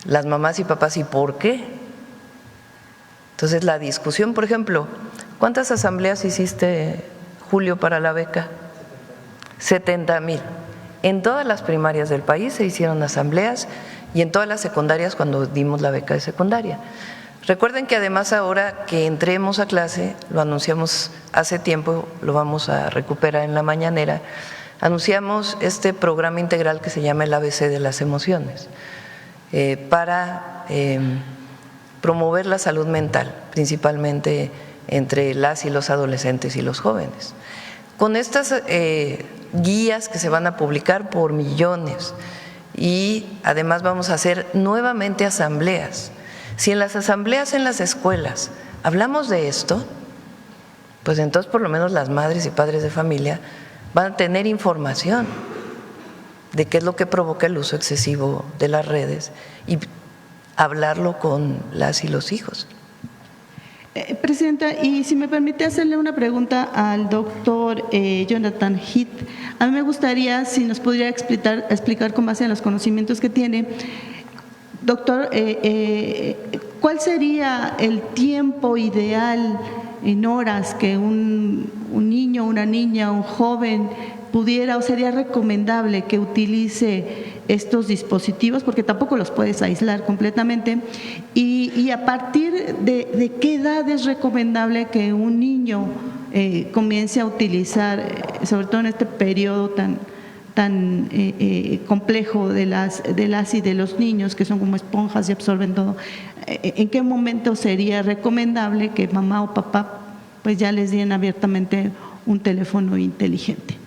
Speaker 1: las mamás y papás, ¿y por qué? Entonces, la discusión, por ejemplo, ¿cuántas asambleas hiciste, Julio, para la beca? 70,000. En todas las primarias del país se hicieron asambleas y en todas las secundarias cuando dimos la beca de secundaria. Recuerden que además ahora que entremos a clase, lo anunciamos hace tiempo, lo vamos a recuperar en la mañanera, anunciamos este programa integral que se llama el ABC de las emociones para promover la salud mental, principalmente entre las y los adolescentes y los jóvenes. Con estas guías que se van a publicar por millones y además vamos a hacer nuevamente asambleas. Si en las asambleas en las escuelas hablamos de esto, pues entonces por lo menos las madres y padres de familia van a tener información de qué es lo que provoca el uso excesivo de las redes y hablarlo con las y los hijos.
Speaker 11: Presidenta, y si me permite hacerle una pregunta al doctor Jonathan Heath. A mí me gustaría si nos pudiera explicar con base en los conocimientos que tiene. Doctor, ¿cuál sería el tiempo ideal en horas que un niño, una niña, un joven pudiera o sería recomendable que utilice estos dispositivos? Porque tampoco los puedes aislar completamente. Y a partir de qué edad es recomendable que un niño comience a utilizar, sobre todo en este periodo tan complejo de las y de los niños, que son como esponjas y absorben todo, ¿en qué momento sería recomendable que mamá o papá pues ya les den abiertamente un teléfono inteligente?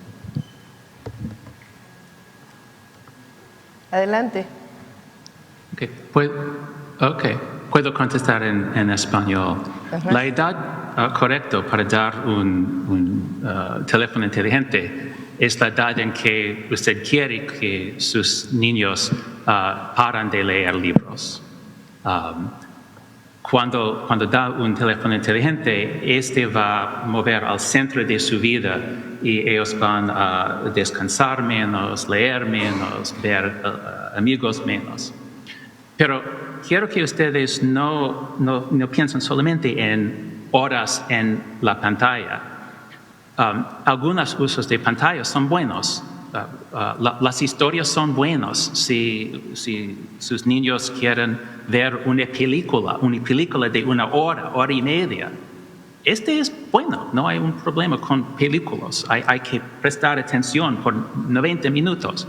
Speaker 1: Adelante.
Speaker 6: Puedo contestar en español.
Speaker 1: Ajá.
Speaker 6: La edad correcta para dar un teléfono inteligente es la edad en que usted quiere que sus niños paran de leer libros. Cuando da un teléfono inteligente, este va a mover al centro de su vida y ellos van a descansar menos, leer menos, ver amigos menos. Pero quiero que ustedes no piensen solamente en horas en la pantalla. Algunos usos de pantalla son buenos. Las historias son buenas si sus niños quieren ver una película de 1 hora, hora y media. Este es bueno, no hay un problema con películas. Hay que prestar atención por 90 minutos.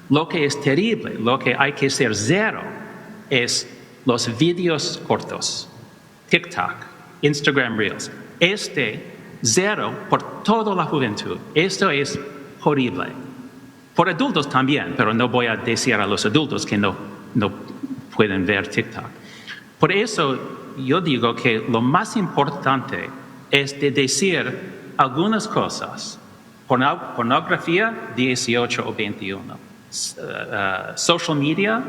Speaker 6: Lo que es terrible, lo que hay que ser cero, es los vídeos cortos, TikTok, Instagram Reels. Cero por toda la juventud. Esto es horrible. Por adultos también, pero no voy a decir a los adultos que no pueden ver TikTok. Por eso yo digo que lo más importante es de decir algunas cosas. Pornografía, 18 o 21. Social media,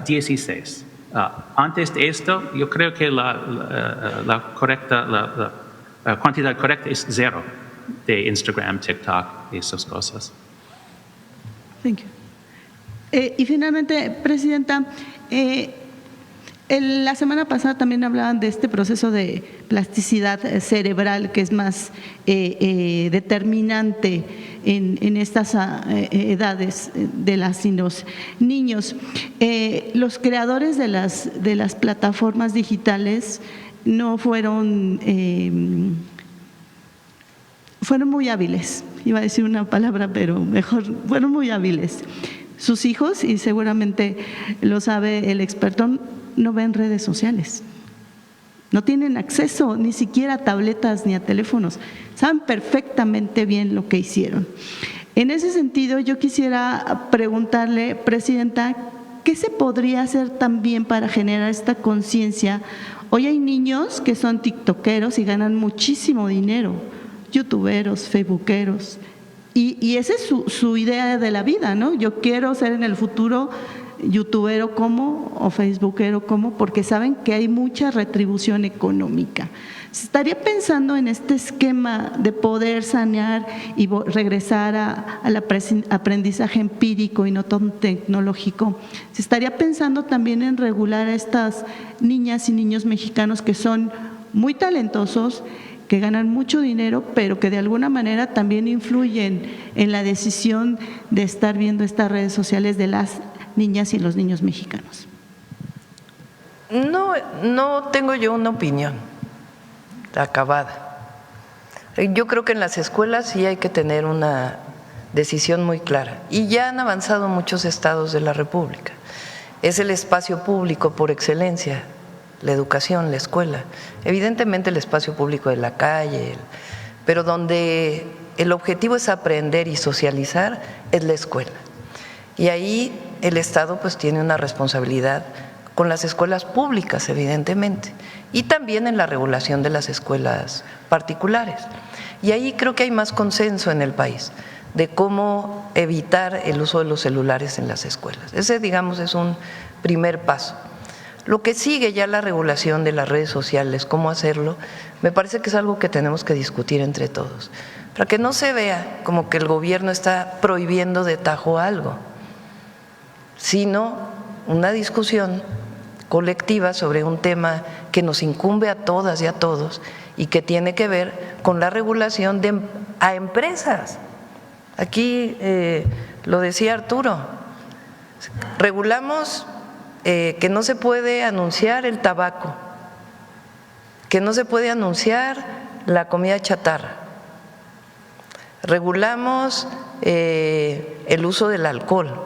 Speaker 6: 16. Antes de esto, yo creo que la cantidad correcta es 0 de Instagram, TikTok y esas cosas.
Speaker 11: Thank you. Y finalmente, Presidenta, la semana pasada también hablaban de este proceso de plasticidad cerebral que es más determinante en estas edades de las y los niños. Los creadores de las plataformas digitales no fueron muy hábiles. Iba a decir una palabra, pero mejor, fueron muy hábiles. Sus hijos, y seguramente lo sabe el experto, no ven redes sociales. No tienen acceso ni siquiera a tabletas ni a teléfonos. Saben perfectamente bien lo que hicieron. En ese sentido, yo quisiera preguntarle, Presidenta, ¿qué se podría hacer también para generar esta conciencia? Hoy hay niños que son tiktokeros y ganan muchísimo dinero, youtuberos, facebookeros, y esa es su idea de la vida, ¿no? Yo quiero ser en el futuro youtubero como o facebookero como, porque saben que hay mucha retribución económica. ¿Se estaría pensando en este esquema de poder sanear y regresar al aprendizaje empírico y no tan tecnológico? ¿Se estaría pensando también en regular a estas niñas y niños mexicanos que son muy talentosos, que ganan mucho dinero, pero que de alguna manera también influyen en la decisión de estar viendo estas redes sociales de las niñas y los niños mexicanos?
Speaker 1: No tengo yo una opinión acabada. Yo creo que en las escuelas sí hay que tener una decisión muy clara, y ya han avanzado muchos estados de la República. Es el espacio público por excelencia, la educación, la escuela. Evidentemente el espacio público de la calle, pero donde el objetivo es aprender y socializar es la escuela. Y ahí el Estado pues tiene una responsabilidad con las escuelas públicas, evidentemente, y también en la regulación de las escuelas particulares. Y ahí creo que hay más consenso en el país de cómo evitar el uso de los celulares en las escuelas. Ese, digamos, es un primer paso. Lo que sigue ya la regulación de las redes sociales, cómo hacerlo, me parece que es algo que tenemos que discutir entre todos, para que no se vea como que el gobierno está prohibiendo de tajo algo, sino una discusión colectiva sobre un tema que nos incumbe a todas y a todos y que tiene que ver con la regulación a empresas. Aquí lo decía Arturo, regulamos que no se puede anunciar el tabaco, que no se puede anunciar la comida chatarra, regulamos el uso del alcohol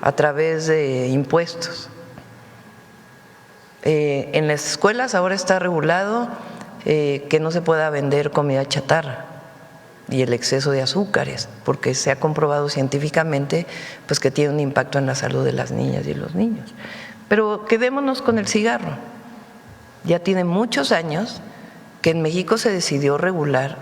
Speaker 1: a través de impuestos. En las escuelas ahora está regulado que no se pueda vender comida chatarra y el exceso de azúcares, porque se ha comprobado científicamente pues que tiene un impacto en la salud de las niñas y los niños. Pero quedémonos con el cigarro. Ya tiene muchos años que en México se decidió regular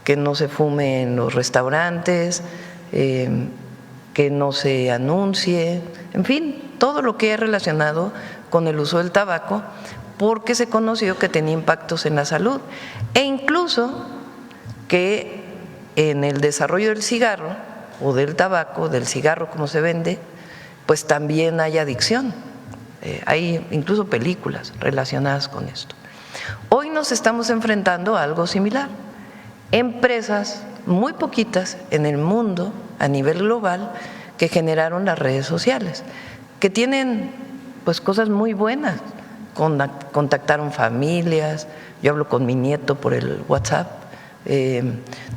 Speaker 1: que no se fume en los restaurantes, que no se anuncie, en fin, todo lo que es relacionado con el uso del tabaco, porque se conoció que tenía impactos en la salud, e incluso que en el desarrollo del cigarro o del tabaco, del cigarro como se vende, pues también hay adicción. Hay incluso películas relacionadas con esto. Hoy nos estamos enfrentando a algo similar. Empresas muy poquitas en el mundo a nivel global que generaron las redes sociales, que tienen pues cosas muy buenas. Contactaron familias, yo hablo con mi nieto por el WhatsApp,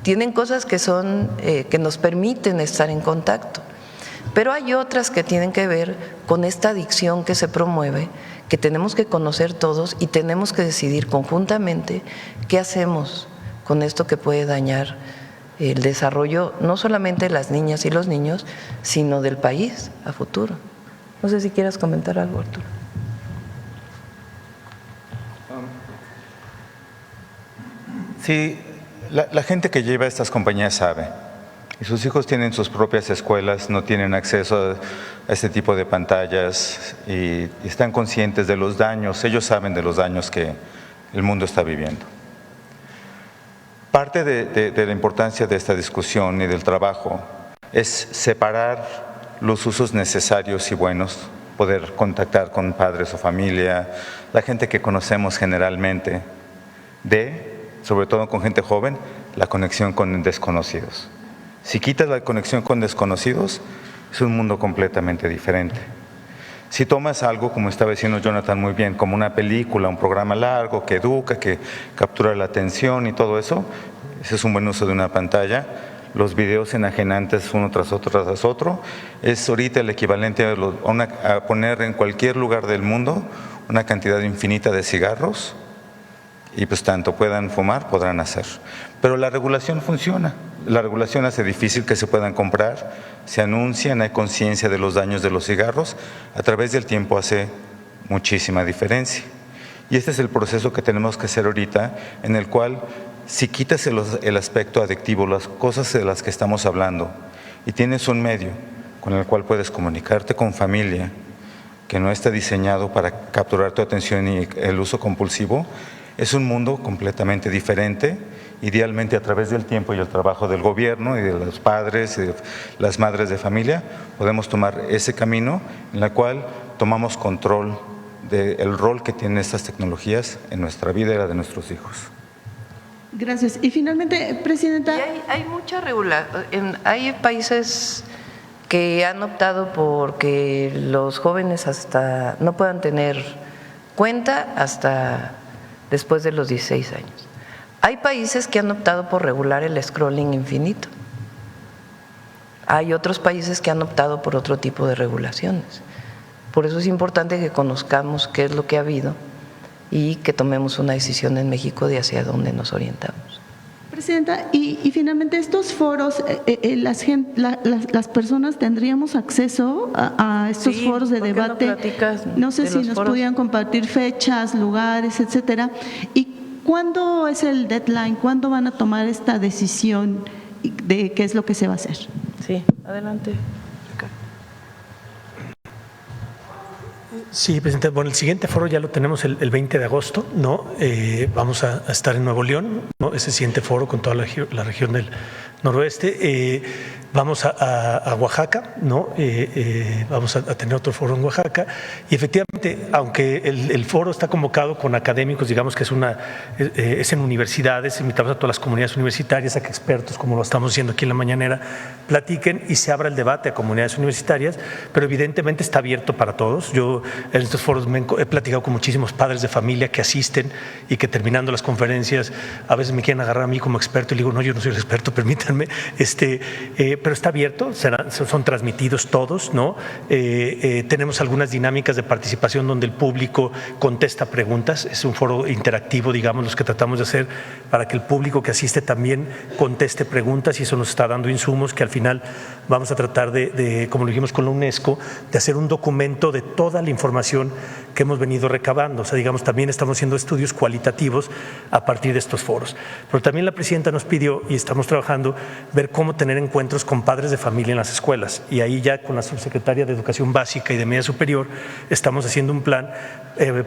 Speaker 1: tienen cosas que son que nos permiten estar en contacto, pero hay otras que tienen que ver con esta adicción que se promueve, que tenemos que conocer todos y tenemos que decidir conjuntamente qué hacemos con esto que puede dañar el desarrollo no solamente de las niñas y los niños, sino del país a futuro. No sé si quieras comentar algo, Arturo.
Speaker 7: Sí, la gente que lleva estas compañías sabe, y sus hijos tienen sus propias escuelas, no tienen acceso a este tipo de pantallas y están conscientes de los daños, ellos saben de los daños que el mundo está viviendo. Parte de la importancia de esta discusión y del trabajo es separar los usos necesarios y buenos, poder contactar con padres o familia, la gente que conocemos generalmente, sobre todo con gente joven, la conexión con desconocidos. Si quitas la conexión con desconocidos, es un mundo completamente diferente. Si tomas algo, como estaba diciendo Jonathan muy bien, como una película, un programa largo que educa, que captura la atención y todo eso, ese es un buen uso de una pantalla. Los videos enajenantes uno tras otro, es ahorita el equivalente a poner en cualquier lugar del mundo una cantidad infinita de cigarros, y pues tanto puedan fumar, podrán hacer. Pero la regulación funciona, la regulación hace difícil que se puedan comprar, se anuncian, hay conciencia de los daños de los cigarros, a través del tiempo hace muchísima diferencia. Y este es el proceso que tenemos que hacer ahorita, en el cual si quitas el aspecto adictivo, las cosas de las que estamos hablando, y tienes un medio con el cual puedes comunicarte con familia, que no está diseñado para capturar tu atención y el uso compulsivo, es un mundo completamente diferente. Idealmente, a través del tiempo y el trabajo del gobierno y de los padres y de las madres de familia, podemos tomar ese camino en el cual tomamos control del rol que tienen estas tecnologías en nuestra vida y la de nuestros hijos.
Speaker 11: Gracias. Y finalmente, Presidenta…
Speaker 1: Y hay mucha regulación. Hay países que han optado por que los jóvenes hasta no puedan tener cuenta hasta después de los 16 años. Hay países que han optado por regular el scrolling infinito. Hay otros países que han optado por otro tipo de regulaciones. Por eso es importante que conozcamos qué es lo que ha habido y que tomemos una decisión en México de hacia dónde nos orientamos.
Speaker 11: Presidenta, y finalmente estos foros, las personas tendríamos acceso a estos foros de debate. No sé si nos pudieran compartir fechas, lugares, etcétera. ¿Y cuándo es el deadline? ¿Cuándo van a tomar esta decisión de qué es lo que se va a hacer?
Speaker 1: Sí, adelante.
Speaker 12: Sí, Presidente. Bueno, el siguiente foro ya lo tenemos el 20 de agosto, ¿no? Vamos a estar en Nuevo León, ¿no? Ese siguiente foro con toda la región del noroeste. Vamos a Oaxaca, ¿no? Vamos a tener otro foro en Oaxaca. Y efectivamente, aunque el foro está convocado con académicos, digamos que es en universidades, invitamos a todas las comunidades universitarias a que expertos, como lo estamos haciendo aquí en la mañanera, platiquen y se abra el debate a comunidades universitarias, pero evidentemente está abierto para todos. Yo en estos foros he platicado con muchísimos padres de familia que asisten y que terminando las conferencias a veces me quieren agarrar a mí como experto y le digo, no, yo no soy el experto, permítanme, pero está abierto, son transmitidos todos, ¿no? Tenemos algunas dinámicas de participación donde el público contesta preguntas, es un foro interactivo, digamos, los que tratamos de hacer para que el público que asiste también conteste preguntas y eso nos está dando insumos que al final vamos a tratar de, como lo dijimos con la UNESCO, de hacer un documento de toda la información que hemos venido recabando. O sea, digamos, también estamos haciendo estudios cualitativos a partir de estos foros. Pero también la presidenta nos pidió, y estamos trabajando, ver cómo tener encuentros con padres de familia en las escuelas. Y ahí ya con la subsecretaria de Educación Básica y de Media Superior estamos haciendo un plan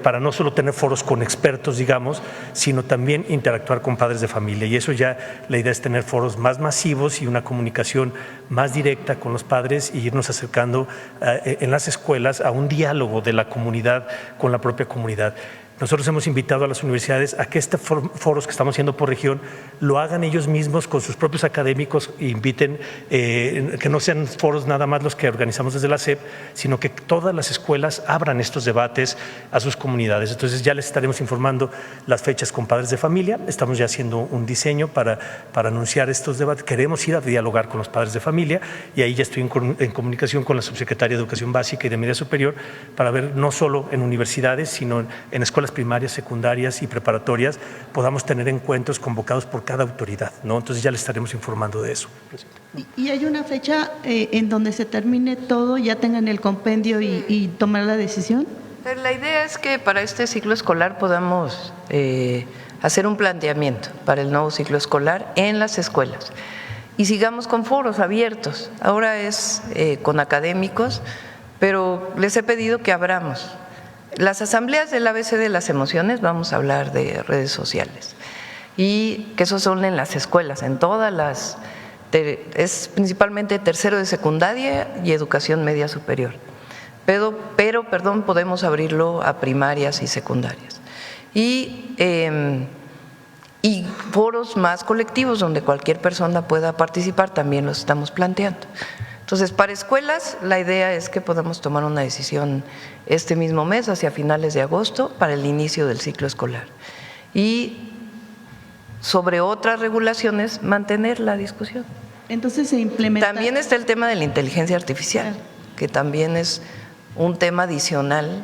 Speaker 12: para no solo tener foros con expertos, digamos, sino también interactuar con padres de familia. Y eso ya, la idea es tener foros más masivos y una comunicación más directa con los padres y irnos acercando en las escuelas a un diálogo de la comunidad con la propia comunidad. Nosotros hemos invitado a las universidades a que estos foros que estamos haciendo por región lo hagan ellos mismos con sus propios académicos e inviten, que no sean foros nada más los que organizamos desde la SEP, sino que todas las escuelas abran estos debates a sus comunidades. Entonces ya les estaremos informando las fechas con padres de familia, estamos ya haciendo un diseño para anunciar estos debates, queremos ir a dialogar con los padres de familia y ahí ya estoy en comunicación con la subsecretaria de Educación Básica y de Media Superior para ver no solo en universidades, sino en escuelas primarias, secundarias y preparatorias podamos tener encuentros convocados por cada autoridad, ¿no? Entonces ya les estaremos informando de eso.
Speaker 11: ¿Y hay una fecha en donde se termine todo, ya tengan el compendio y tomar la decisión?
Speaker 1: La idea es que para este ciclo escolar podamos hacer un planteamiento para el nuevo ciclo escolar en las escuelas y sigamos con foros abiertos. Ahora es con académicos, pero les he pedido que abramos las asambleas del ABC de las emociones. Vamos a hablar de redes sociales y que esos son en las escuelas, en todas las, es principalmente tercero de secundaria y educación media superior, pero podemos abrirlo a primarias y secundarias y foros más colectivos donde cualquier persona pueda participar, también los estamos planteando. Entonces, para escuelas, la idea es que podamos tomar una decisión este mismo mes, hacia finales de agosto, para el inicio del ciclo escolar. Y sobre otras regulaciones, mantener la discusión.
Speaker 11: Entonces, se implementa…
Speaker 1: También está el tema de la inteligencia artificial, que también es un tema adicional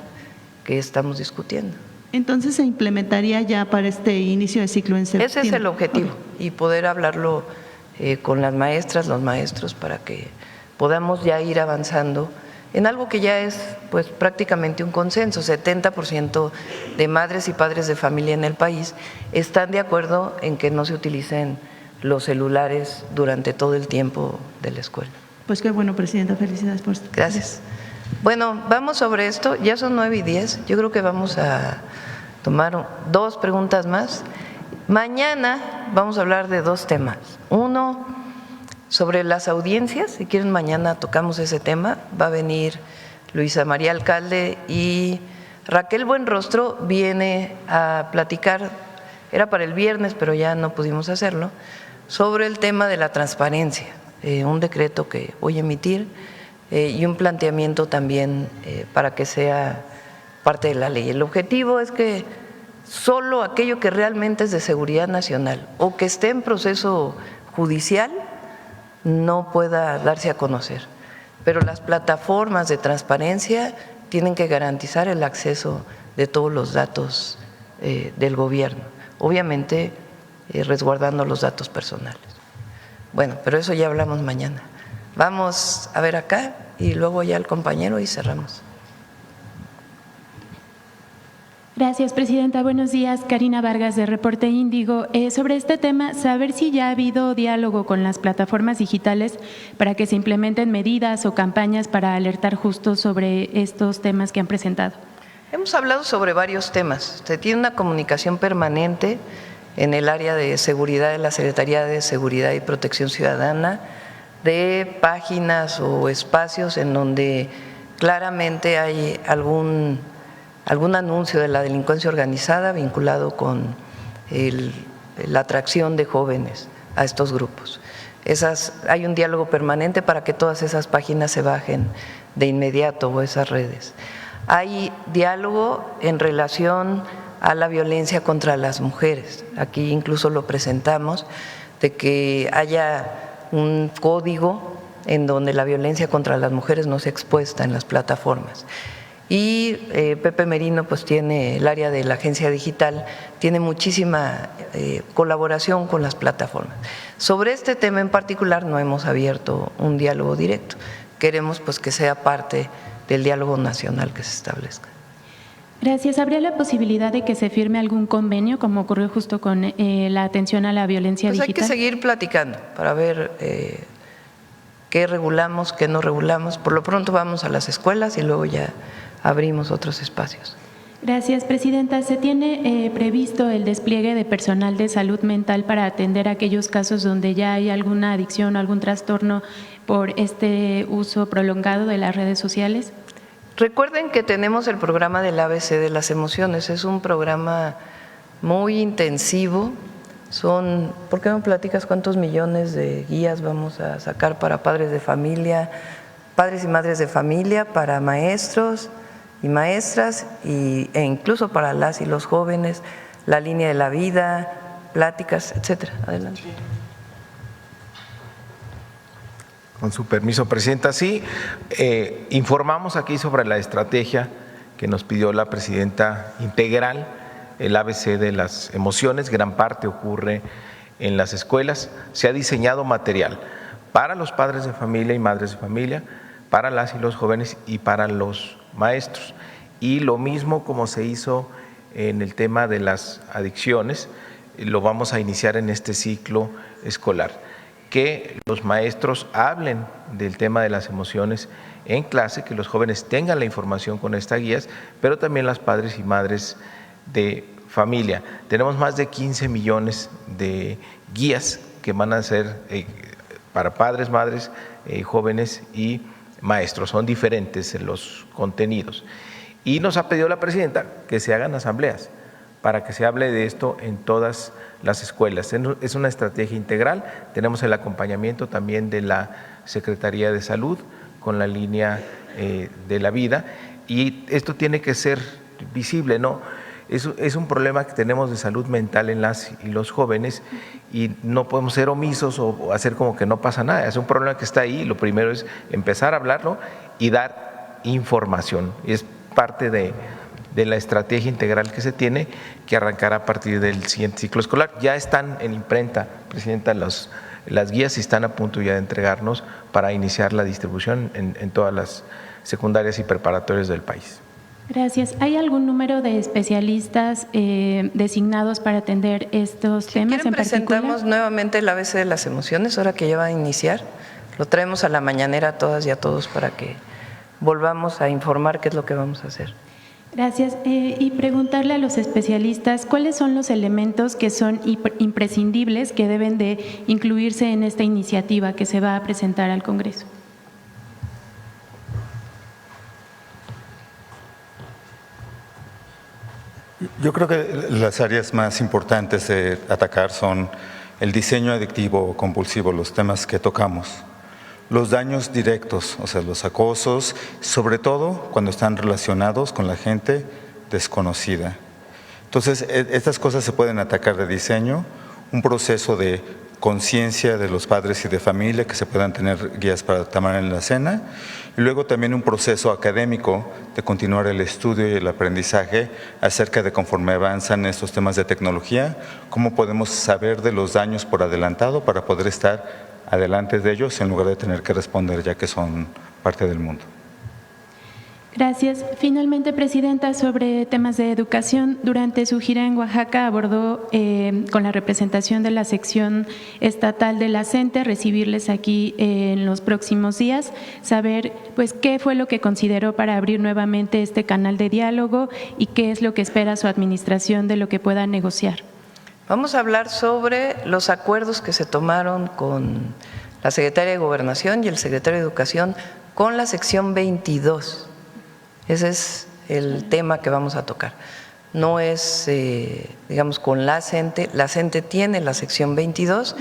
Speaker 1: que estamos discutiendo.
Speaker 11: Entonces, se implementaría ya para este inicio de ciclo en septiembre.
Speaker 1: Ese es el objetivo, y poder hablarlo con las maestras, los maestros, para que podamos ya ir avanzando en algo que ya es pues prácticamente un consenso. 70% de madres y padres de familia en el país están de acuerdo en que no se utilicen los celulares durante todo el tiempo de la escuela.
Speaker 11: Pues qué bueno, Presidenta, felicidades por esto.
Speaker 1: Gracias. Bueno, vamos sobre esto, ya son 9:10, yo creo que vamos a tomar 2 preguntas más. Mañana vamos a hablar de 2 temas. Uno, sobre las audiencias, si quieren mañana tocamos ese tema, va a venir Luisa María Alcalde y Raquel Buenrostro viene a platicar, era para el viernes pero ya no pudimos hacerlo, sobre el tema de la transparencia, un decreto que voy a emitir y un planteamiento también para que sea parte de la ley. El objetivo es que solo aquello que realmente es de seguridad nacional o que esté en proceso judicial no pueda darse a conocer, pero las plataformas de transparencia tienen que garantizar el acceso de todos los datos del gobierno, obviamente resguardando los datos personales. Bueno, pero eso ya hablamos mañana. Vamos a ver acá y luego ya el compañero y cerramos.
Speaker 13: Gracias, Presidenta. Buenos días. Karina Vargas, de Reporte Índigo. Sobre este tema, saber si ya ha habido diálogo con las plataformas digitales para que se implementen medidas o campañas para alertar justo sobre estos temas que han presentado.
Speaker 1: Hemos hablado sobre varios temas. Se tiene una comunicación permanente en el área de seguridad de la Secretaría de Seguridad y Protección Ciudadana, de páginas o espacios en donde claramente hay algún anuncio de la delincuencia organizada vinculado con la atracción de jóvenes a estos grupos. Hay un diálogo permanente para que todas esas páginas se bajen de inmediato o esas redes. Hay diálogo en relación a la violencia contra las mujeres. Aquí incluso lo presentamos, de que haya un código en donde la violencia contra las mujeres no sea expuesta en las plataformas. Y Pepe Merino pues tiene el área de la agencia digital, tiene muchísima colaboración con las plataformas. Sobre este tema en particular no hemos abierto un diálogo directo, queremos pues que sea parte del diálogo nacional que se establezca.
Speaker 13: Gracias. ¿Habría la posibilidad de que se firme algún convenio, como ocurrió justo con la atención a la violencia digital?
Speaker 1: Hay que seguir platicando para ver qué regulamos, qué no regulamos. Por lo pronto vamos a las escuelas y luego ya abrimos otros espacios.
Speaker 13: Gracias, Presidenta. ¿Se tiene previsto el despliegue de personal de salud mental para atender aquellos casos donde ya hay alguna adicción o algún trastorno por este uso prolongado de las redes sociales?
Speaker 1: Recuerden que tenemos el programa del ABC de las emociones, es un programa muy intensivo. ¿Por qué no platicas cuántos millones de guías vamos a sacar para padres de familia, padres y madres de familia, para maestros y maestras e incluso para las y los jóvenes, la línea de la vida, pláticas, etcétera? Adelante.
Speaker 5: Con su permiso, Presidenta, sí, informamos aquí sobre la estrategia que nos pidió la Presidenta integral, el ABC de las emociones, gran parte ocurre en las escuelas. Se ha diseñado material para los padres de familia y madres de familia, para las y los jóvenes y para los maestros. Y lo mismo como se hizo en el tema de las adicciones, lo vamos a iniciar en este ciclo escolar. Que los maestros hablen del tema de las emociones en clase, que los jóvenes tengan la información con estas guías, pero también las padres y madres de familia. Tenemos más de 15 millones de guías que van a ser para padres, madres, jóvenes y maestros. Son diferentes los contenidos. Y nos ha pedido la Presidenta que se hagan asambleas para que se hable de esto en todas las escuelas. Es una estrategia integral, tenemos el acompañamiento también de la Secretaría de Salud con la línea de la vida, y esto tiene que ser visible, ¿no? Es un problema que tenemos de salud mental en las y los jóvenes y no podemos ser omisos o hacer como que no pasa nada. Es un problema que está ahí y lo primero es empezar a hablarlo y dar información. Es parte de la estrategia integral que se tiene, que arrancará a partir del siguiente ciclo escolar. Ya están en imprenta, Presidenta, las guías y están a punto ya de entregarnos para iniciar la distribución en todas las secundarias y preparatorias del país.
Speaker 13: Gracias. ¿Hay algún número de especialistas designados para atender estos temas en particular?
Speaker 1: Presentamos nuevamente el ABC de las emociones, ahora que ya va a iniciar, lo traemos a la mañanera a todas y a todos para que volvamos a informar qué es lo que vamos a hacer.
Speaker 13: Gracias. Y preguntarle a los especialistas cuáles son los elementos que son imprescindibles que deben de incluirse en esta iniciativa que se va a presentar al Congreso.
Speaker 7: Yo creo que las áreas más importantes de atacar son el diseño adictivo o compulsivo, los temas que tocamos, los daños directos, o sea, los acosos, sobre todo cuando están relacionados con la gente desconocida. Entonces, estas cosas se pueden atacar de diseño, un proceso de conciencia de los padres y de familia, que se puedan tener guías para tomar en la cena, y luego también un proceso académico de continuar el estudio y el aprendizaje acerca de conforme avanzan estos temas de tecnología, cómo podemos saber de los daños por adelantado para poder estar adelante de ellos en lugar de tener que responder ya que son parte del mundo.
Speaker 13: Gracias. Finalmente, Presidenta, sobre temas de educación, durante su gira en Oaxaca abordó con la representación de la sección estatal de la CENTE, recibirles aquí en los próximos días, saber pues qué fue lo que consideró para abrir nuevamente este canal de diálogo y qué es lo que espera su administración de lo que pueda negociar.
Speaker 1: Vamos a hablar sobre los acuerdos que se tomaron con la Secretaria de Gobernación y el Secretario de Educación con la sección 22. Ese es el tema que vamos a tocar. No es, digamos, con la CENTE. La CENTE tiene la sección 22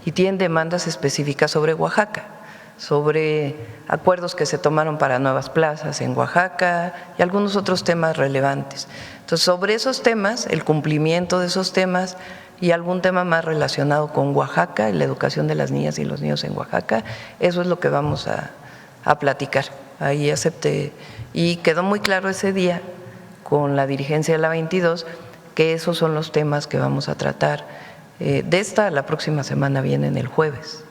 Speaker 1: y tiene demandas específicas sobre Oaxaca, sobre acuerdos que se tomaron para nuevas plazas en Oaxaca y algunos otros temas relevantes. Entonces, sobre esos temas, el cumplimiento de esos temas y algún tema más relacionado con Oaxaca, la educación de las niñas y los niños en Oaxaca, eso es lo que vamos a platicar. Ahí acepté y quedó muy claro ese día con la dirigencia de la 22 que esos son los temas que vamos a tratar. De esta la próxima semana vienen el jueves.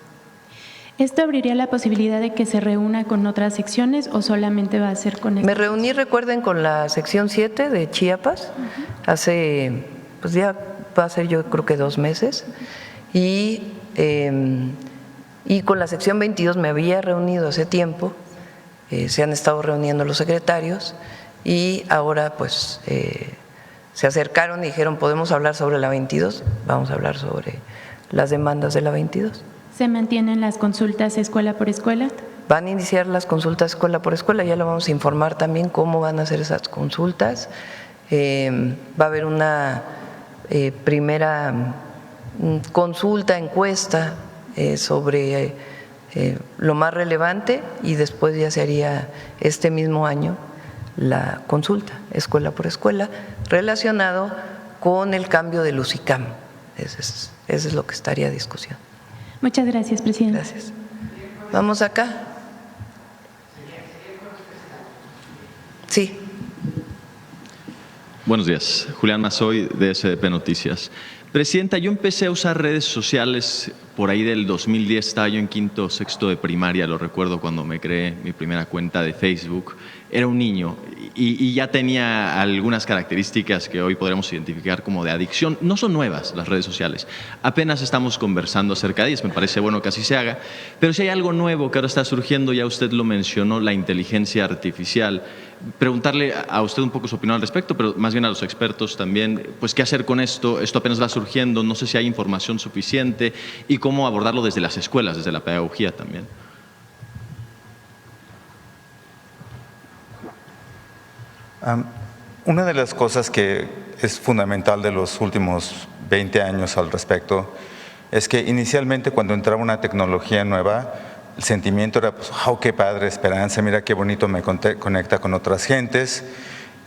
Speaker 13: ¿Esto abriría la posibilidad de que se reúna con otras secciones o solamente va a ser con esta?
Speaker 1: Me reuní, recuerden, con la sección 7 de Chiapas hace, pues ya va a ser yo creo que 2 meses y con la sección 22 me había reunido hace tiempo. Se han estado reuniendo los secretarios y ahora pues se acercaron y dijeron podemos hablar sobre la 22, vamos a hablar sobre las demandas de la 22.
Speaker 13: ¿Se mantienen las consultas escuela por escuela?
Speaker 1: Van a iniciar las consultas escuela por escuela, ya lo vamos a informar también cómo van a hacer esas consultas. Va a haber una primera consulta, encuesta sobre lo más relevante y después ya se haría este mismo año la consulta escuela por escuela relacionado con el cambio del UCICAM. Eso es lo que estaría a discusión.
Speaker 13: Muchas gracias, Presidente.
Speaker 1: Gracias. Vamos acá. Sí.
Speaker 14: Buenos días. Julián Mazoy, de SDP Noticias. Presidenta, yo empecé a usar redes sociales por ahí del 2010, estaba yo en quinto o sexto de primaria, lo recuerdo cuando me creé mi primera cuenta de Facebook. Era un niño y ya tenía algunas características que hoy podremos identificar como de adicción. No son nuevas las redes sociales, apenas estamos conversando acerca de ellas, me parece bueno que así se haga, pero si hay algo nuevo que ahora está surgiendo, ya usted lo mencionó, la inteligencia artificial. Preguntarle a usted un poco su opinión al respecto, pero más bien a los expertos también, pues qué hacer con esto apenas va surgiendo, no sé si hay información suficiente y cómo abordarlo desde las escuelas, desde la pedagogía también.
Speaker 7: Una de las cosas que es fundamental de los últimos 20 años al respecto es que inicialmente cuando entraba una tecnología nueva, el sentimiento era, pues, ¡wow, qué padre, esperanza! Mira qué bonito me conecta con otras gentes.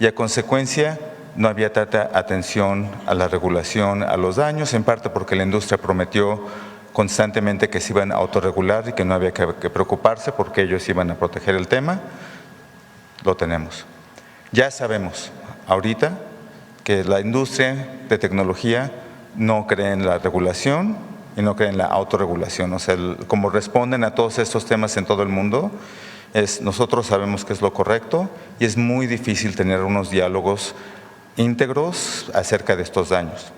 Speaker 7: Y a consecuencia no había tanta atención a la regulación, a los daños, en parte porque la industria prometió constantemente que se iban a autorregular y que no había que preocuparse porque ellos iban a proteger el tema. Lo tenemos. Ya sabemos ahorita que la industria de tecnología no cree en la regulación y no cree en la autorregulación. O sea, como responden a todos estos temas en todo el mundo, nosotros sabemos que es lo correcto y es muy difícil tener unos diálogos íntegros acerca de estos daños.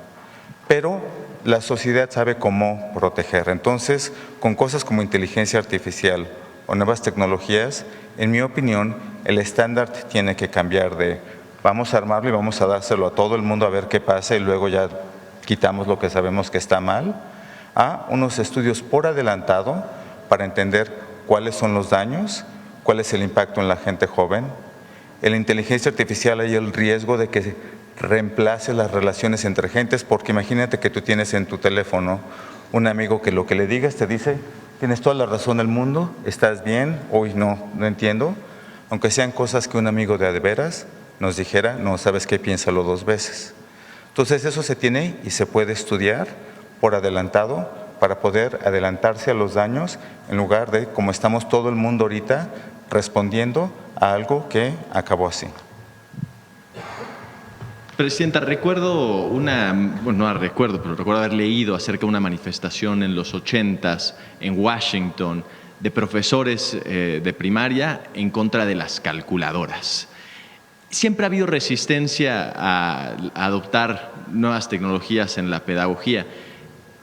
Speaker 7: Pero la sociedad sabe cómo proteger. Entonces, con cosas como inteligencia artificial o nuevas tecnologías, en mi opinión, el estándar tiene que cambiar de vamos a armarlo y vamos a dárselo a todo el mundo a ver qué pasa y luego ya quitamos lo que sabemos que está mal, a unos estudios por adelantado para entender cuáles son los daños, cuál es el impacto en la gente joven. En la inteligencia artificial hay el riesgo de que reemplace las relaciones entre gentes, porque imagínate que tú tienes en tu teléfono un amigo que lo que le digas te dice, tienes toda la razón del mundo, estás bien, hoy no entiendo, aunque sean cosas que un amigo de veras nos dijera, no, ¿sabes qué? Piénsalo 2 veces. Entonces eso se tiene y se puede estudiar por adelantado para poder adelantarse a los daños en lugar de, como estamos todo el mundo ahorita, respondiendo a algo que acabó así.
Speaker 14: Presidenta, recuerdo recuerdo haber leído acerca de una manifestación en los 80s en Washington de profesores de primaria en contra de las calculadoras. Siempre ha habido resistencia a adoptar nuevas tecnologías en la pedagogía.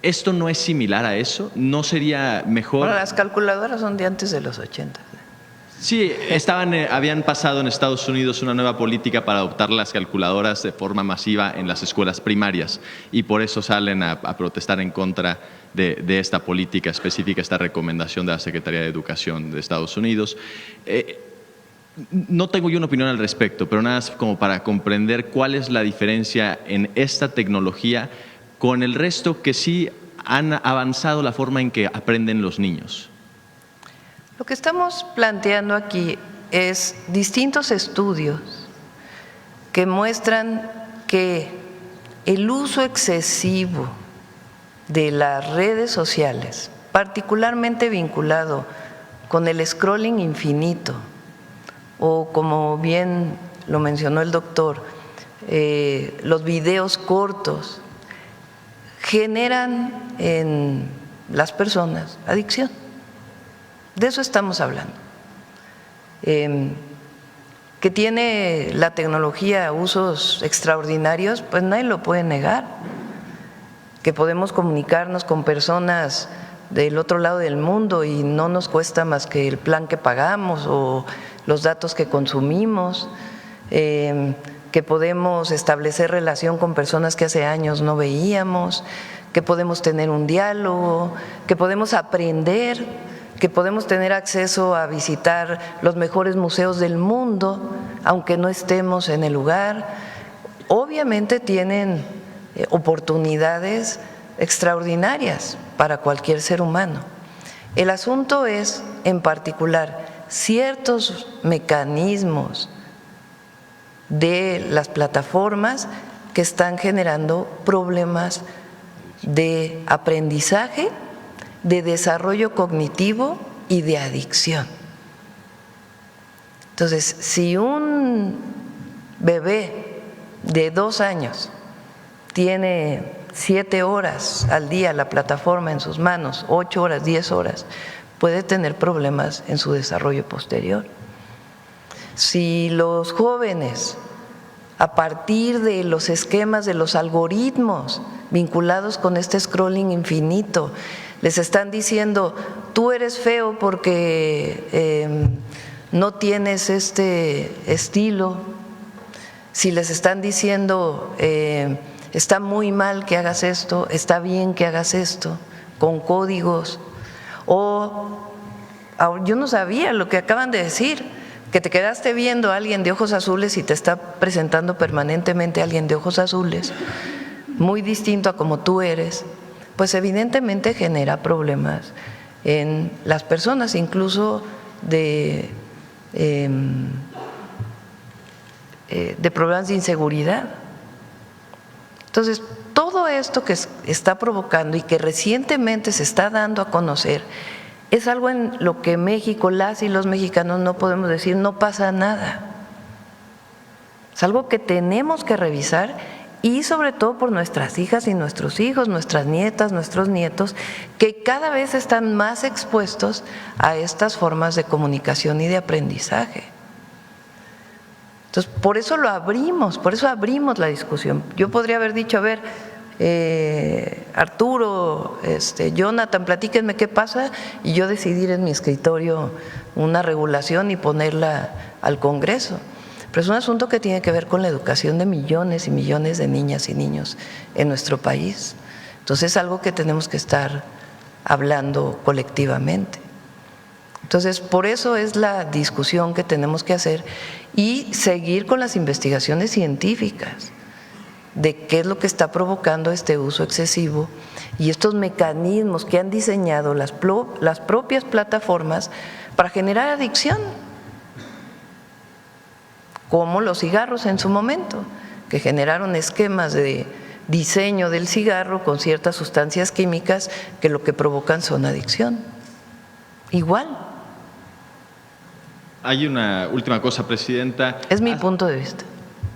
Speaker 14: ¿Esto no es similar a eso? ¿No sería mejor?
Speaker 1: Bueno, las calculadoras son de antes de los 80.
Speaker 14: Sí, habían pasado en Estados Unidos una nueva política para adoptar las calculadoras de forma masiva en las escuelas primarias y por eso salen a protestar en contra de esta política específica, esta recomendación de la Secretaría de Educación de Estados Unidos. No tengo yo una opinión al respecto, pero nada más como para comprender cuál es la diferencia en esta tecnología con el resto que sí han avanzado la forma en que aprenden los niños.
Speaker 1: Lo que estamos planteando aquí es distintos estudios que muestran que el uso excesivo de las redes sociales, particularmente vinculado con el scrolling infinito, o como bien lo mencionó el doctor, los videos cortos, generan en las personas adicción. De eso estamos hablando. Que tiene la tecnología usos extraordinarios, pues nadie lo puede negar. Que podemos comunicarnos con personas del otro lado del mundo y no nos cuesta más que el plan que pagamos o los datos que consumimos, que podemos establecer relación con personas que hace años no veíamos, que podemos tener un diálogo, que podemos aprender, que podemos tener acceso a visitar los mejores museos del mundo, aunque no estemos en el lugar. Obviamente tienen oportunidades extraordinarias para cualquier ser humano. El asunto es, en particular, ciertos mecanismos de las plataformas que están generando problemas de aprendizaje, de desarrollo cognitivo y de adicción. Entonces, si un bebé de 2 años tiene 7 horas al día la plataforma en sus manos, 8 horas, 10 horas, puede tener problemas en su desarrollo posterior. Si los jóvenes, a partir de los esquemas de los algoritmos vinculados con este scrolling infinito, les están diciendo, tú eres feo porque no tienes este estilo, si les están diciendo, está muy mal que hagas esto, está bien que hagas esto, con códigos, o yo no sabía lo que acaban de decir, que te quedaste viendo a alguien de ojos azules y te está presentando permanentemente a alguien de ojos azules, muy distinto a como tú eres, pues evidentemente genera problemas en las personas, incluso de problemas de inseguridad. Entonces, todo esto que está provocando y que recientemente se está dando a conocer es algo en lo que México, las y los mexicanos no podemos decir no pasa nada. Es algo que tenemos que revisar y sobre todo por nuestras hijas y nuestros hijos, nuestras nietas, nuestros nietos, que cada vez están más expuestos a estas formas de comunicación y de aprendizaje. Entonces, por eso lo abrimos, por eso abrimos la discusión. Yo podría haber dicho, a ver, Arturo, Jonathan, platíquenme qué pasa y yo decidir en mi escritorio una regulación y ponerla al Congreso. Pero es un asunto que tiene que ver con la educación de millones y millones de niñas y niños en nuestro país. Entonces es algo que tenemos que estar hablando colectivamente. Entonces, por eso es la discusión que tenemos que hacer y seguir con las investigaciones científicas de qué es lo que está provocando este uso excesivo y estos mecanismos que han diseñado las propias plataformas para generar adicción, como los cigarros en su momento, que generaron esquemas de diseño del cigarro con ciertas sustancias químicas que lo que provocan son adicción. Igual.
Speaker 14: Hay una última cosa, Presidenta.
Speaker 1: Es mi punto de vista.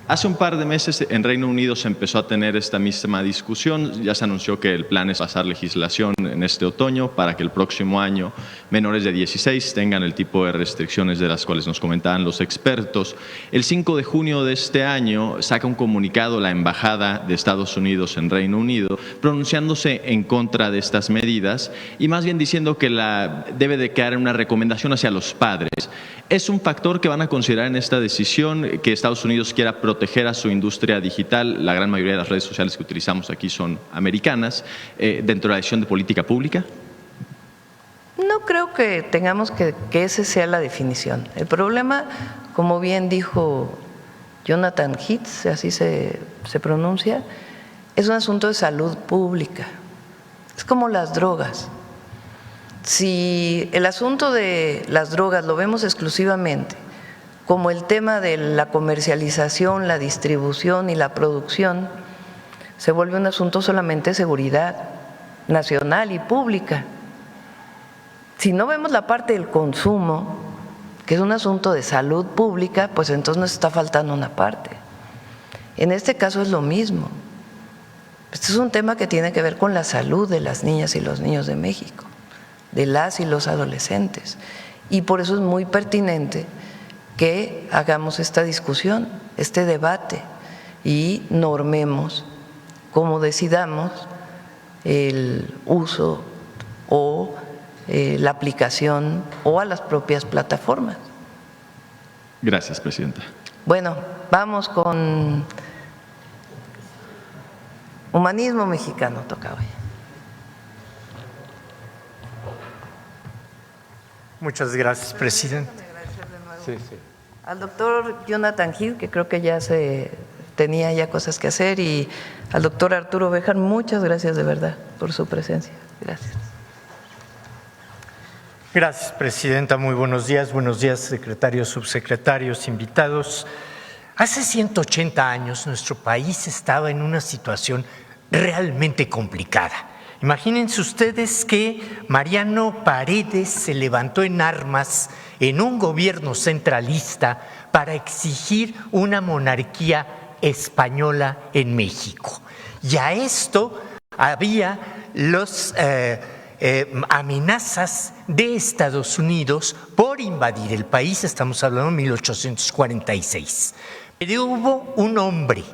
Speaker 14: Hace un par de meses en Reino Unido se empezó a tener esta misma discusión. Ya se anunció que el plan es pasar legislación en este otoño para que el próximo año menores de 16 tengan el tipo de restricciones de las cuales nos comentaban los expertos. El 5 de junio de este año saca un comunicado la Embajada de Estados Unidos en Reino Unido pronunciándose en contra de estas medidas y más bien diciendo que debe de quedar una recomendación hacia los padres. ¿Es un factor que van a considerar en esta decisión que Estados Unidos quiera proteger a su industria digital? La gran mayoría de las redes sociales que utilizamos aquí son americanas, dentro de la decisión de política pública.
Speaker 1: No creo que tengamos que esa sea la definición. El problema, como bien dijo Jonathan Hitz, así se pronuncia, es un asunto de salud pública. Es como las drogas. Si el asunto de las drogas lo vemos exclusivamente como el tema de la comercialización, la distribución y la producción, se vuelve un asunto solamente de seguridad nacional y pública. Si no vemos la parte del consumo, que es un asunto de salud pública, pues entonces nos está faltando una parte. En este caso es lo mismo. Este es un tema que tiene que ver con la salud de las niñas y los niños de México, de las y los adolescentes. Y por eso es muy pertinente que hagamos esta discusión, este debate y normemos como decidamos el uso o la aplicación o a las propias plataformas.
Speaker 14: Gracias, Presidenta.
Speaker 1: Bueno, vamos con humanismo mexicano, toca hoy.
Speaker 15: Muchas gracias, Presidente.
Speaker 1: Sí. Al doctor Jonathan Hill, que creo que ya tenía ya cosas que hacer, y al doctor Arturo Béjar, muchas gracias de verdad por su presencia. Gracias.
Speaker 15: Gracias, Presidenta. Muy buenos días, secretarios, subsecretarios, invitados. Hace 180 años nuestro país estaba en una situación realmente complicada. Imagínense ustedes que Mariano Paredes se levantó en armas en un gobierno centralista para exigir una monarquía española en México. Y a esto había los amenazas de Estados Unidos por invadir el país, estamos hablando de 1846. Pero hubo un hombre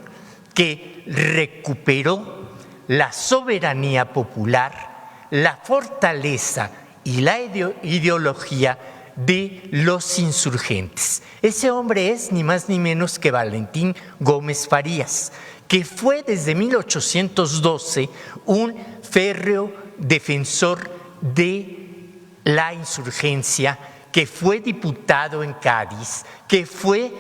Speaker 15: que recuperó la soberanía popular, la fortaleza y la ideología de los insurgentes. Ese hombre es ni más ni menos que Valentín Gómez Farías, que fue desde 1812 un férreo defensor de la insurgencia, que fue diputado en Cádiz, que fue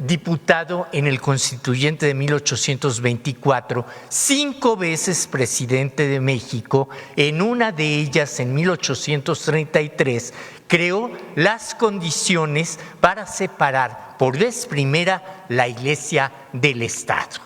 Speaker 15: diputado en el Constituyente de 1824, 5 veces presidente de México, en una de ellas en 1833, creó las condiciones para separar por vez primera la Iglesia del Estado.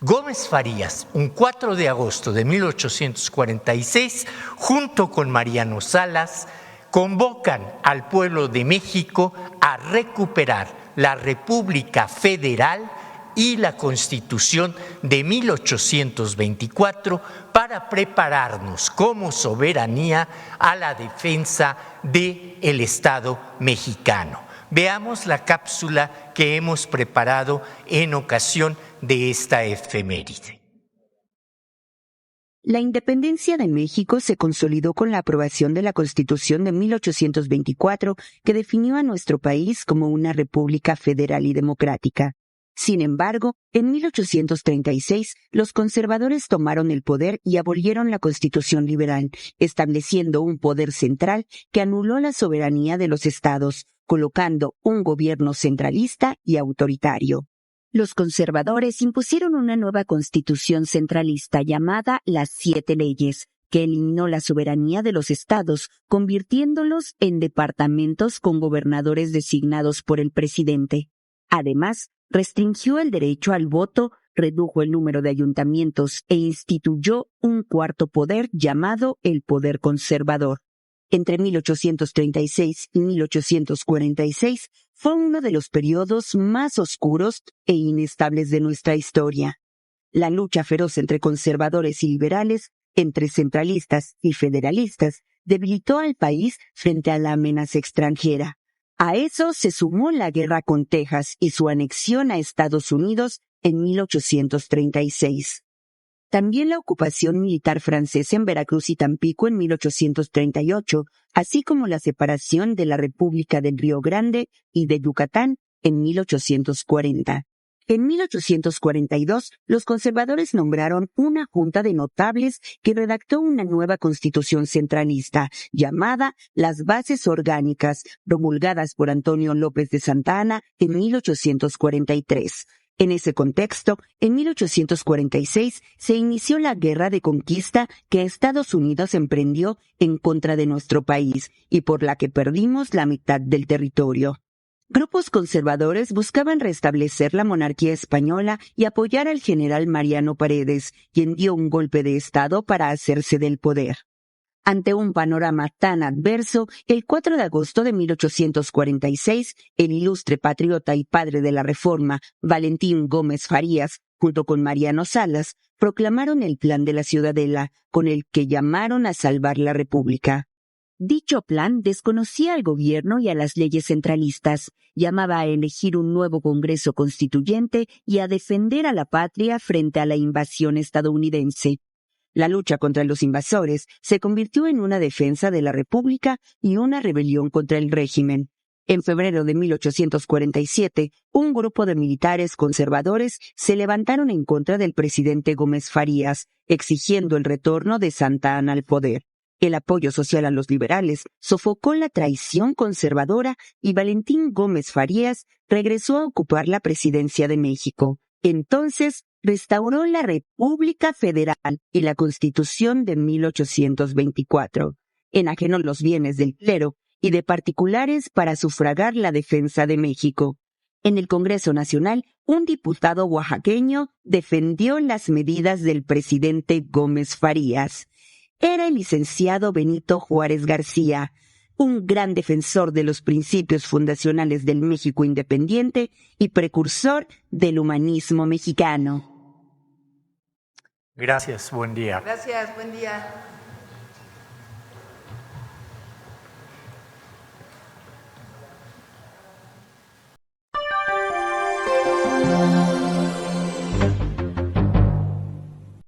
Speaker 15: Gómez Farías, un 4 de agosto de 1846, junto con Mariano Salas, convocan al pueblo de México a recuperar la República Federal y la Constitución de 1824 para prepararnos como soberanía a la defensa del Estado mexicano. Veamos la cápsula que hemos preparado en ocasión de esta efeméride.
Speaker 16: La independencia de México se consolidó con la aprobación de la Constitución de 1824, que definió a nuestro país como una república federal y democrática. Sin embargo, en 1836, los conservadores tomaron el poder y abolieron la Constitución liberal, estableciendo un poder central que anuló la soberanía de los estados, colocando un gobierno centralista y autoritario. Los conservadores impusieron una nueva constitución centralista llamada las 7 leyes, que eliminó la soberanía de los estados, convirtiéndolos en departamentos con gobernadores designados por el presidente. Además, restringió el derecho al voto, redujo el número de ayuntamientos e instituyó un cuarto poder llamado el poder conservador. Entre 1836 y 1846 fue uno de los periodos más oscuros e inestables de nuestra historia. La lucha feroz entre conservadores y liberales, entre centralistas y federalistas, debilitó al país frente a la amenaza extranjera. A eso se sumó la guerra con Texas y su anexión a Estados Unidos en 1836. También la ocupación militar francesa en Veracruz y Tampico en 1838, así como la separación de la República del Río Grande y de Yucatán en 1840. En 1842, los conservadores nombraron una junta de notables que redactó una nueva constitución centralista, llamada Las Bases Orgánicas, promulgadas por Antonio López de Santa Anna en 1843. En ese contexto, en 1846 se inició la guerra de conquista que Estados Unidos emprendió en contra de nuestro país y por la que perdimos la mitad del territorio. Grupos conservadores buscaban restablecer la monarquía española y apoyar al general Mariano Paredes, quien dio un golpe de Estado para hacerse del poder. Ante un panorama tan adverso, el 4 de agosto de 1846, el ilustre patriota y padre de la Reforma, Valentín Gómez Farías, junto con Mariano Salas, proclamaron el Plan de la Ciudadela, con el que llamaron a salvar la República. Dicho plan desconocía al gobierno y a las leyes centralistas, llamaba a elegir un nuevo Congreso Constituyente y a defender a la patria frente a la invasión estadounidense. La lucha contra los invasores se convirtió en una defensa de la República y una rebelión contra el régimen. En febrero de 1847, un grupo de militares conservadores se levantaron en contra del presidente Gómez Farías, exigiendo el retorno de Santa Anna al poder. El apoyo social a los liberales sofocó la traición conservadora y Valentín Gómez Farías regresó a ocupar la presidencia de México. Entonces, restauró la República Federal y la Constitución de 1824. Enajenó los bienes del clero y de particulares para sufragar la defensa de México. En el Congreso Nacional, un diputado oaxaqueño defendió las medidas del presidente Gómez Farías. Era el licenciado Benito Juárez García, un gran defensor de los principios fundacionales del México independiente y precursor del humanismo mexicano.
Speaker 15: Gracias, buen día.
Speaker 1: Gracias, buen día.